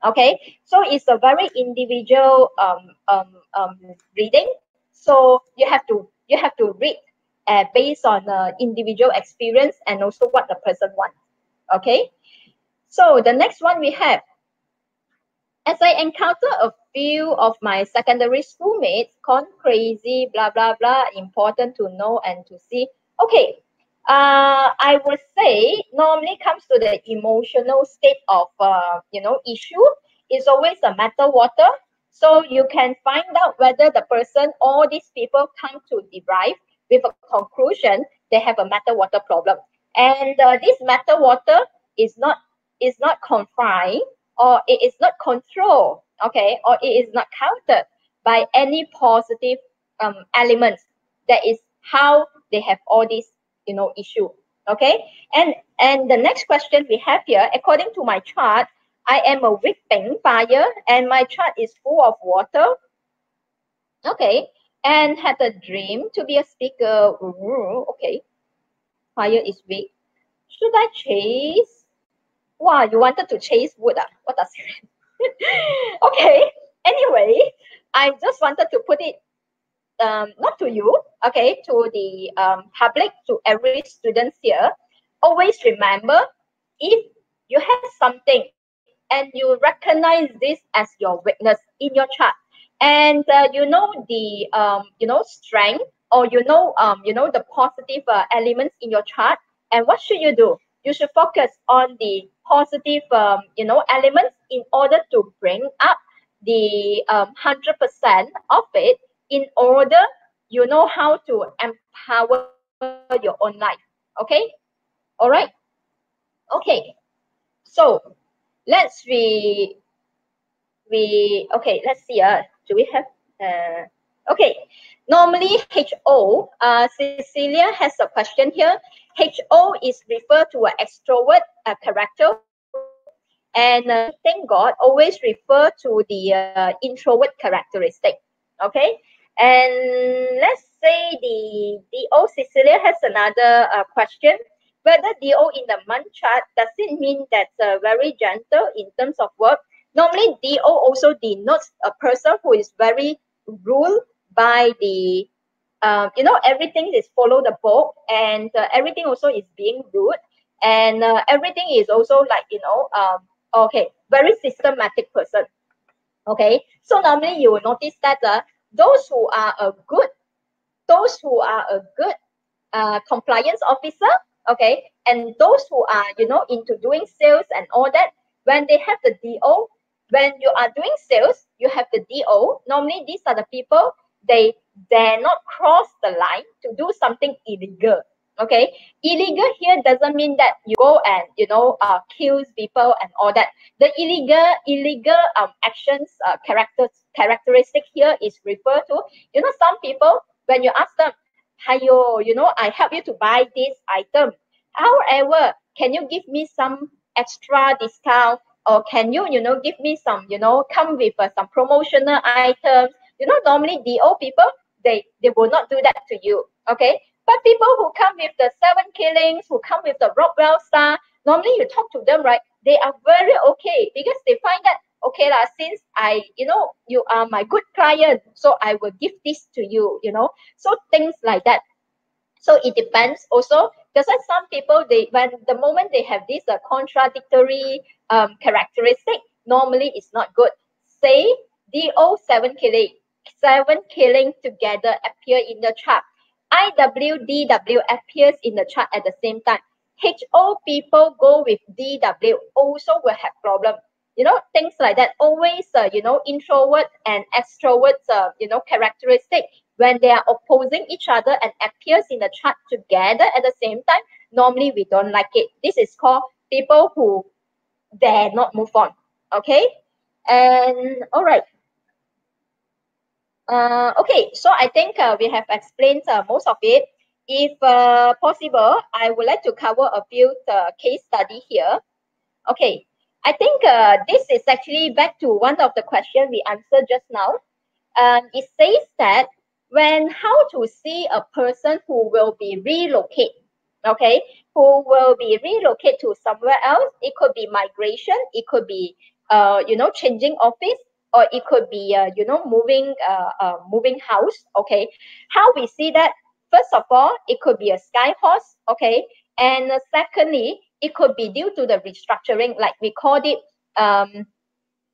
Okay, so it's a very individual reading, so you have to read based on individual experience and also what the person wants. Okay, so the next one we have, as I encounter a few of my secondary schoolmates gone crazy, blah blah blah, important to know and to see. Okay, I would say normally comes to the emotional state of issue is always a matter water. So you can find out whether the person, all these people come to derive with a conclusion they have a matter water problem, and this matter water is not confined, or it is not controlled, okay, or it is not countered by any positive elements. That is how they have all these issue. Okay, and the next question we have here, according to my chart, I am a weak pink fire and my chart is full of water. Okay, and had a dream to be a speaker. Ooh, okay, fire is weak. Should I chase? Wow, you wanted to chase wood, ah? What does it mean? Okay, anyway, I just wanted to put it not to you, okay, to the public, to every student here. Always remember, if you have something and you recognize this as your weakness in your chart, and you know the strength or the positive elements in your chart. And what should you do? You should focus on the positive elements in order to bring up the 100% of it, in order you know how to empower your own life. Okay, all right. Okay, so let's okay, let's see. Do we have okay, normally HO, Cecilia has a question here. HO is referred to an extrovert character, and thank God always refer to the introvert characteristic. Okay, and let's say the DO Cecilia has another question. Whether DO in the month chart, does it mean that's very gentle in terms of work? Normally, DO also denotes a person who is very ruled by the, everything is follow the book, and everything also is being ruled, and everything is also like, okay, very systematic person. Okay, so normally you will notice that those who are a good, compliance officer, okay, and those who are into doing sales and all that, when they have the DO, when you are doing sales, you have the DO. Normally, these are the people, they dare not cross the line to do something illegal. Okay, illegal here doesn't mean that you go and kills people and all that. The illegal actions characteristic here is referred to, some people, when you ask them, Hayo, I help you to buy this item. However, can you give me some extra discount, or can you, give me some, come with some promotional items? Normally DO people, they will not do that to you. Okay, but people who come with the 7 killings, who come with the Rockwell star, normally you talk to them, right? They are very okay, because they find that, okay lah, since you are my good client, so I will give this to you, so things like that. So it depends also. That's why some people, when the moment they have this contradictory characteristic, normally it's not good. Say DO 7 killing together appear in the chart. IWDW appears in the chart at the same time. HO people go with DW also will have problem. Things like that. Always, introvert and extroverts, characteristic, when they are opposing each other and appears in the chart together at the same time, normally we don't like it. This is called people who dare not move on. Okay, and all right. Okay, so I think we have explained most of it. If possible, I would like to cover a few case study here. Okay, I think this is actually back to one of the questions we answered just now. It says that how to see a person who will be relocated, okay, who will be relocated to somewhere else. It could be migration, it could be changing office, or it could be moving house. Okay, how we see that? First of all, it could be a sky horse. Okay, and secondly, it could be due to the restructuring, like we called it.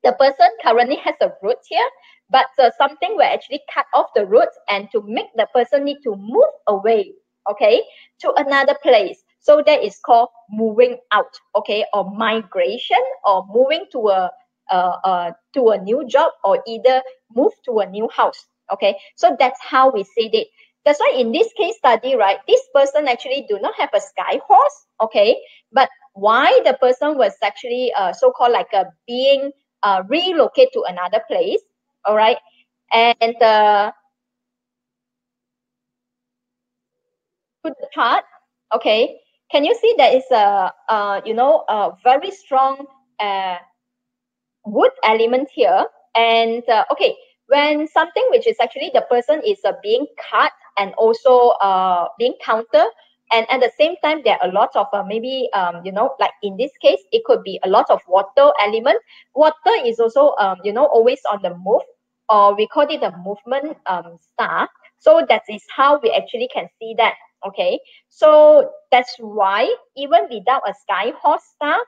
The person currently has a root here, but something will actually cut off the roots, and to make the person need to move away, okay, to another place. So that is called moving out, okay, or migration, or moving to a new job, or either move to a new house. Okay, so that's how we say it. That's why in this case study, right, this person actually do not have a sky horse, okay, but why the person was actually so-called like being relocate to another place. All right, and to the chart, okay, can you see there is a very strong wood element here? And okay, when something which is actually the person is being cut and also being counter, and at the same time there are a lot of maybe like in this case it could be a lot of water element. Water is also always on the move, or we call it a movement star. So that is how we actually can see that. Okay, so that's why even without a sky horse star,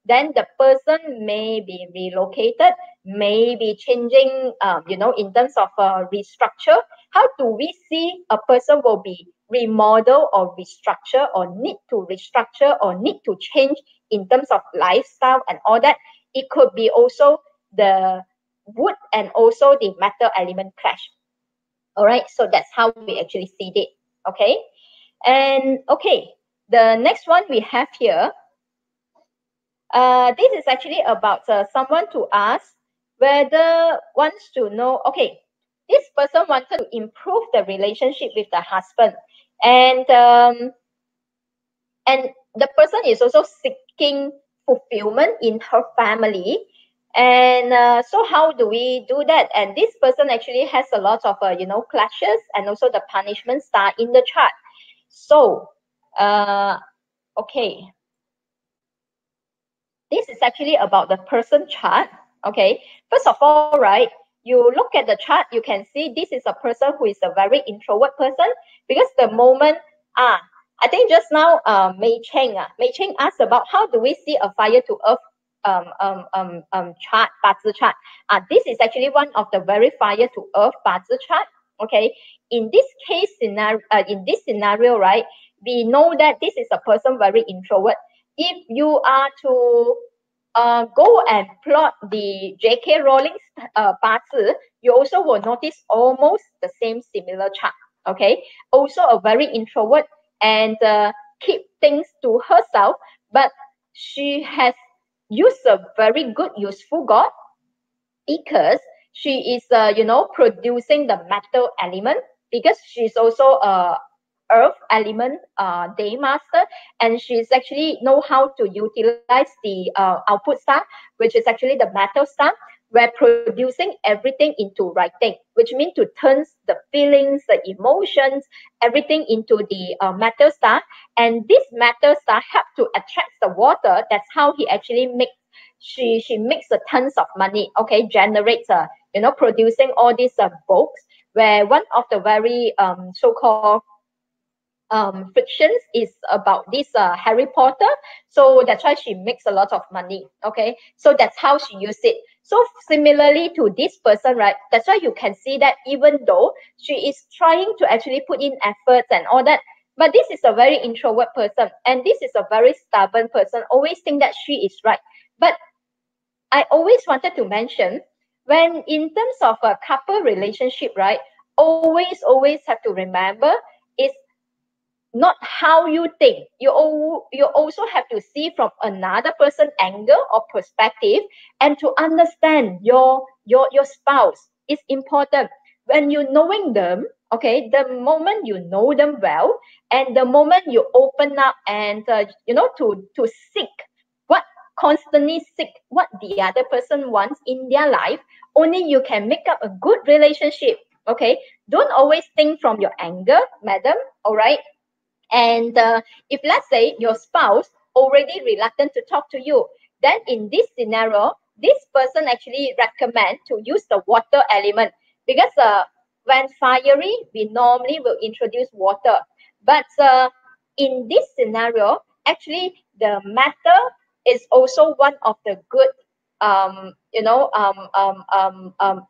then the person may be relocated, may be changing, in terms of restructure. How do we see a person will be remodel or restructure, or need to restructure, or need to change in terms of lifestyle and all that? It could be also the wood and also the metal element clash. All right, so that's how we actually see it. Okay, and okay, the next one we have here, this is actually about someone to ask whether wants to know, okay, this person wanted to improve the relationship with the husband, and and the person is also seeking fulfillment in her family. And so how do we do that? And this person actually has a lot of clashes and also the punishment star in the chart. So okay, this is actually about the person chart. Okay, first of all, right, you look at the chart, you can see this is a person who is a very introvert person, because the moment I think just now Mei Cheng asked about how do we see a fire to earth chart, Bazi chart. This is actually one of the very fire to earth Bazi chart. Okay, in this case scenario, right, we know that this is a person very introvert. If you are to go and plot the J.K. Rowling's Bazi, you also will notice almost the same similar chart. Okay, also a very introvert, and keep things to herself, but she has used a very good useful god, because she is producing the metal element, because she's also a earth element day master, and she's actually know how to utilize the output star, which is actually the metal star. We're producing everything into writing, which means to turn the feelings, the emotions, everything into the metal star. And this metal star help to attract the water. That's how he actually makes, she makes a tons of money. Okay, generates producing all these books, where one of the very so-called fictions is about this Harry Potter. So that's why she makes a lot of money. Okay, so that's how she used it. So similarly to this person, right, that's why you can see that even though she is trying to actually put in efforts and all that, but this is a very introvert person, and this is a very stubborn person, always think that she is right. But I always wanted to mention, when in terms of a couple relationship, right, always have to remember, is not how you think. You also have to see from another person angle or perspective, and to understand your spouse is important. When you knowing them, okay, the moment you know them well, and the moment you open up and to seek what, constantly seek what the other person wants in their life, only you can make up a good relationship. Okay, don't always think from your anger, madam. All right, and if let's say your spouse already reluctant to talk to you, then in this scenario, this person actually recommend to use the water element, because when fiery, we normally will introduce water. But in this scenario, actually the matter is also one of the good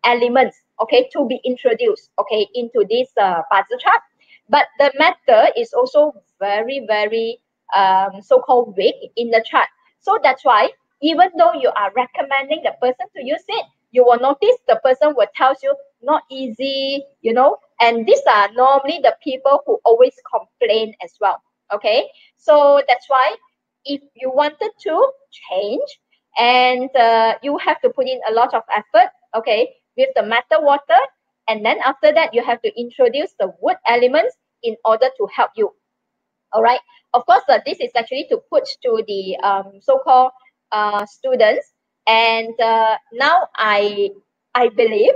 elements, okay, to be introduced, okay, into this Bazi chart. But the matter is also very, very so-called weak in the chart. So that's why, even though you are recommending the person to use it, you will notice the person will tell you not easy, and these are normally the people who always complain as well. Okay, so that's why if you wanted to change, and you have to put in a lot of effort, okay, with the metal water, and then after that you have to introduce the wood elements in order to help you. All right, of course this is actually to put to the so-called students. And now I believe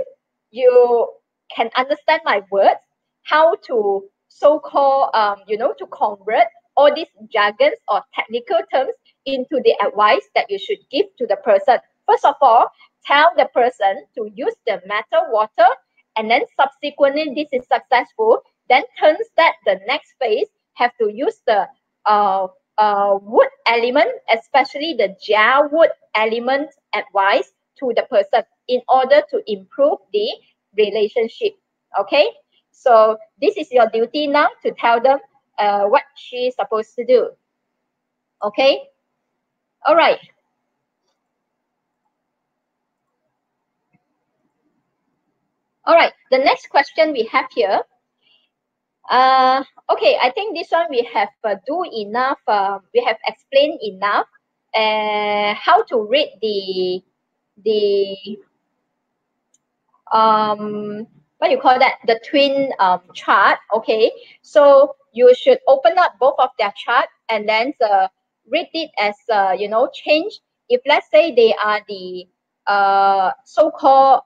you can understand my words, how to so-called to convert all these jargons or technical terms into the advice that you should give to the person. First of all, tell the person to use the metal water, and then subsequently this is successful, then turns that the next phase have to use the wood element, especially the Jia wood element advice to the person in order to improve the relationship. Okay, so this is your duty now to tell them what she is supposed to do. Okay, all right. All right, the next question we have here. Okay, I think this one we have do enough. We have explained enough. How to read the what you call that, the twin chart. Okay, so you should open up both of their chart and then read it as you know, change. If let's say they are the so-called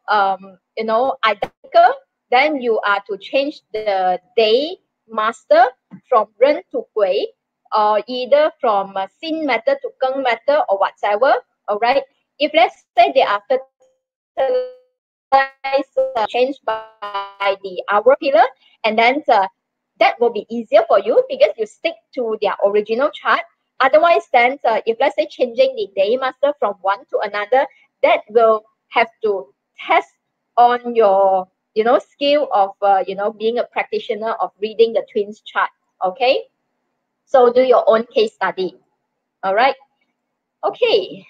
you know, identical, then you are to change the day master from ren to gui, or either from sin matter to geng matter or whatever. All right, if let's say they are changed by the hour pillar, and then that will be easier for you because you stick to their original chart. Otherwise, then if let's say changing the day master from one to another, that will have to test on your, you know, skill of you know, being a practitioner of reading the twins chart. Okay, so do your own case study. All right. Okay.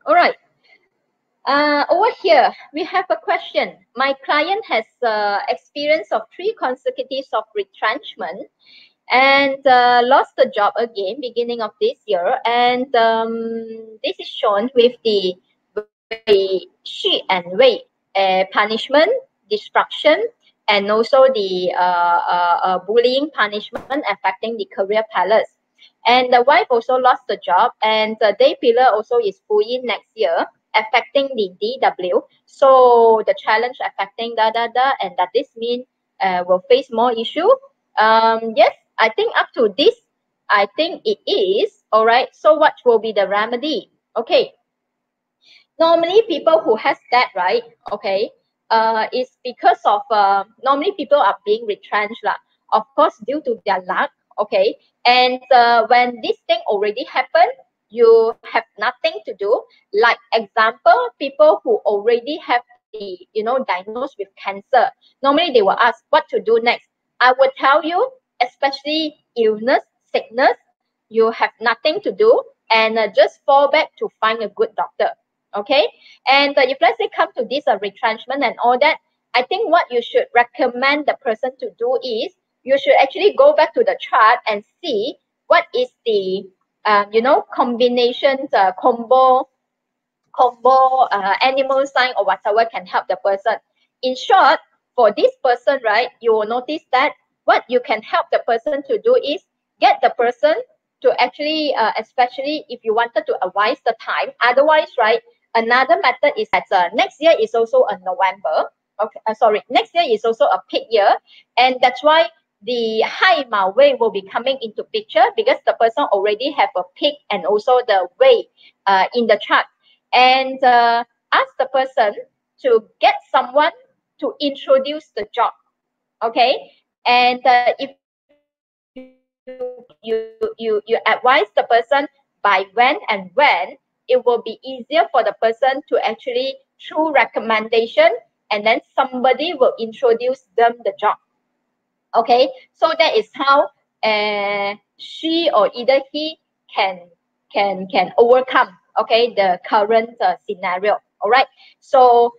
All right. Over here, we have a question. My client has experience of 3 consecutives of retrenchment and lost the job again beginning of this year. And this is shown with the Shi and Wei punishment, destruction, and also the bullying punishment affecting the career palace. And the wife also lost the job, and the day pillar also is full in next year, affecting the DW. So the challenge affecting and does this mean will face more issue? Yes, I think up to this, I think it is. All right. So what will be the remedy? Okay. Normally people who has that, right? Okay. Is because of normally people are being retrenched lah. Of course, due to their luck. Okay. And when this thing already happened, you have nothing to do. Like example, people who already have the, you know, diagnosed with cancer. Normally they will ask what to do next. I will tell you, especially illness, sickness, you have nothing to do, and just fall back to find a good doctor. Okay. And if let's say come to this retrenchment and all that, I think what you should recommend the person to do is you should actually go back to the chart and see what is the you know, combinations, combo animal sign or whatever can help the person. In short, for this person, right, you will notice that what you can help the person to do is get the person to actually, especially if you wanted to advise the time. Otherwise, right, another method is that next year is also a November. Okay, sorry, next year is also a peak year, and that's why the Hai Ma Wei will be coming into picture because the person already have a peak and also the Wei in the chart. And ask the person to get someone to introduce the job. Okay, and if you advise the person by when and when, it will be easier for the person to actually through recommendation, and then somebody will introduce them the job. Okay, so that is how she or either he can overcome, okay, the current scenario. All right, so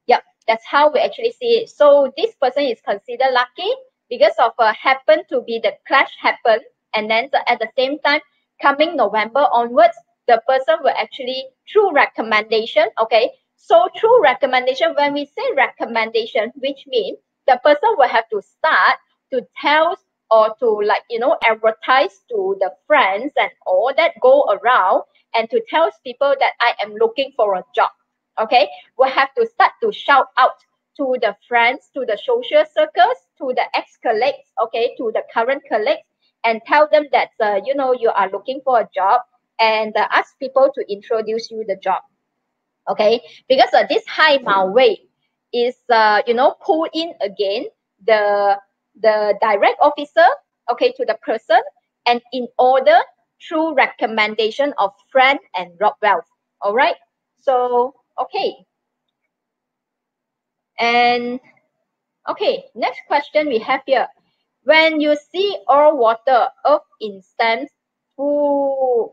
yeah, that's how we actually see it. So this person is considered lucky because of happen to be the clash happen, and then at the same time coming November onwards, the person will actually through recommendation. Okay, so through recommendation, when we say recommendation, which means the person will have to start to tell or to, like, you know, advertise to the friends and all that go around, and to tell people that I am looking for a job. Okay, we'll have to start to shout out to the friends, to the social circles, to the ex-colleagues, okay, to the current colleagues, and tell them that you know, you are looking for a job, and ask people to introduce you the job. Okay, because this Hai Ma Wei is, you know, pull in again the direct officer, okay, to the person, and in order through recommendation of friend and Rob Wealth. All right. So, okay. And okay, next question we have here. When you see all water of instance, Fu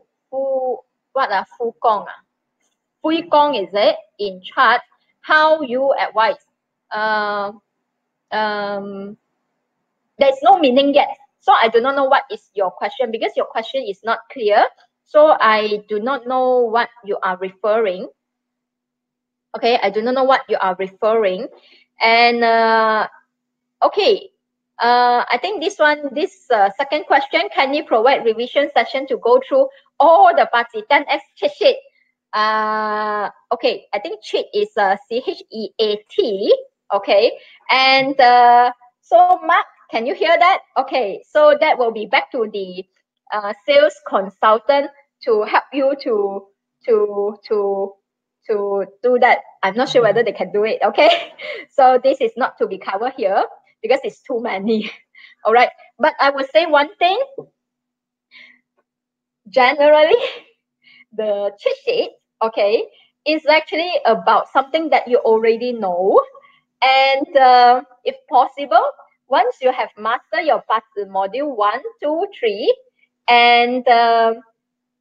what Fu Gong Fu Gong is it in chart? How you advise? Um, um, there's no meaning yet. So I do not know what is your question because your question is not clear. So I do not know what you are referring. Okay, I do not know what you are referring. And okay, I think this second question, can you provide revision session to go through all the party 10x cheat sheet? Okay, I think cheat is CHEAT. Okay, and so Mark, can you hear that? Okay, so that will be back to the sales consultant to help you to do that. I'm not sure whether they can do it. Okay, so this is not to be covered here because it's too many. All right, but I will say one thing. Generally, the cheat sheet, okay, is actually about something that you already know. And if possible, once you have mastered your module 1, 2, 3, and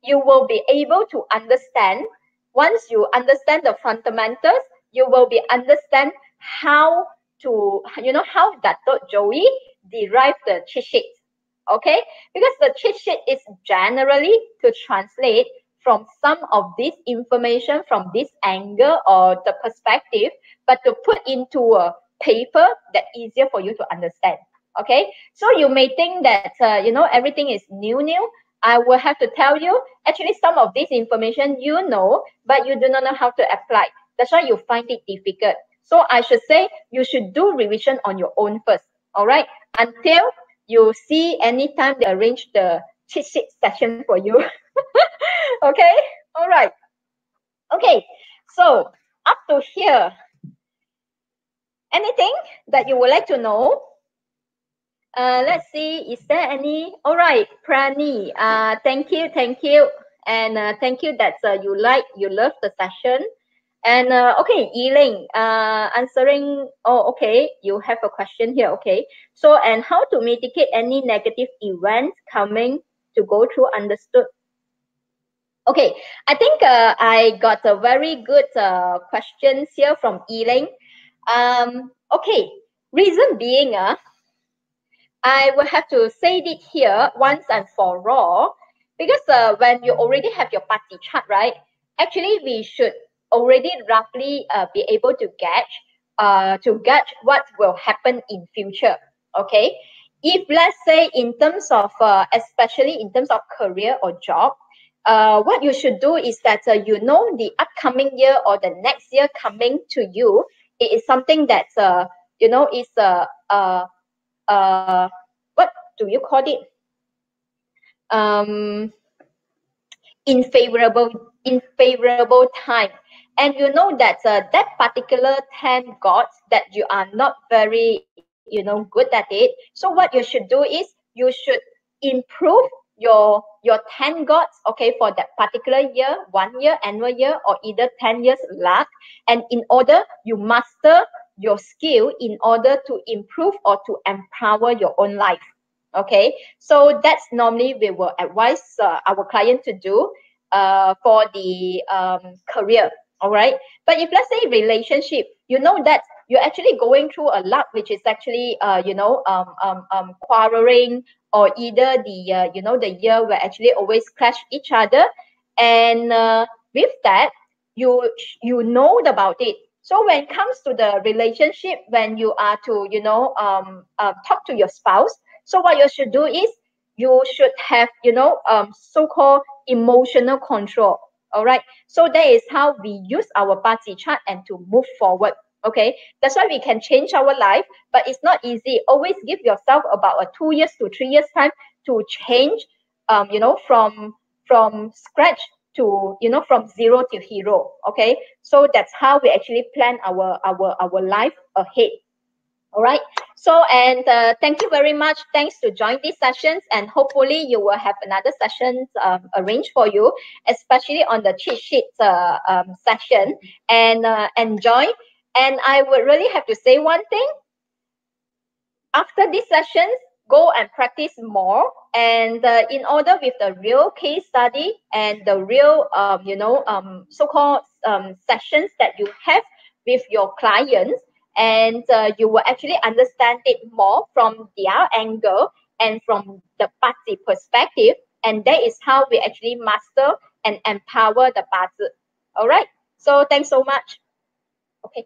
you will be able to understand. Once you understand the fundamentals, you will be understand how to, you know, how Dato' Joey derived the cheat sheet. Okay, because the cheat sheet is generally to translate from some of this information from this angle or the perspective, but to put into a paper that easier for you to understand. Okay, so you may think that you know, everything is new. I will have to tell you, actually some of this information you know, but you do not know how to apply. That's why you find it difficult. So I should say you should do revision on your own first. All right, until you see anytime they arrange the cheat sheet session for you. Okay, all right. Okay, so up to here, anything that you would like to know? Let's see, is there any? All right, Prani, thank you, and thank you that you love the session. And okay, Yiling, answering. Oh, okay, you have a question here. Okay, so and how to mitigate any negative events coming to go through? Understood. Okay, I think I got a very good questions here from Yiling. Okay, reason being, I will have to say it here once and for all, because when you already have your party chart, right? Actually, we should already roughly be able to gauge what will happen in future. Okay, if let's say in terms of especially in terms of career or job, what you should do is that you know the upcoming year or the next year coming to you, it is something that you know is what do you call it? Unfavorable time. And you know that that particular 10 gods that you are not very, you know, good at it. So what you should do is you should improve your 10 gods, okay, for that particular year, 1 year, annual year, or either 10 years luck. And in order you master your skill in order to improve or to empower your own life. Okay, so that's normally we will advise our client to do for the career. All right, but if let's say relationship, you know that you're actually going through a lot, which is actually you know, quarreling, or either the you know, the year where actually always clash each other, and with that you know about it. So when it comes to the relationship, when you are to, you know, talk to your spouse, so what you should do is you should have, you know, so-called emotional control. All right. So that is how we use our party chart and to move forward. Okay. That's why we can change our life, but it's not easy. Always give yourself about a 2 years to 3 years time to change, you know, from scratch to, you know, from zero to hero. Okay, so that's how we actually plan our life ahead. All right. So, and thank you very much. Thanks to join these sessions, and hopefully you will have another session arranged for you, especially on the cheat sheet session, and enjoy. And I would really have to say one thing. After these sessions, go and practice more. And in order with the real case study and the real, so-called sessions that you have with your clients, and you will actually understand it more from their angle and from the party perspective. And that is how we actually master and empower the party. All right. So thanks so much. Okay.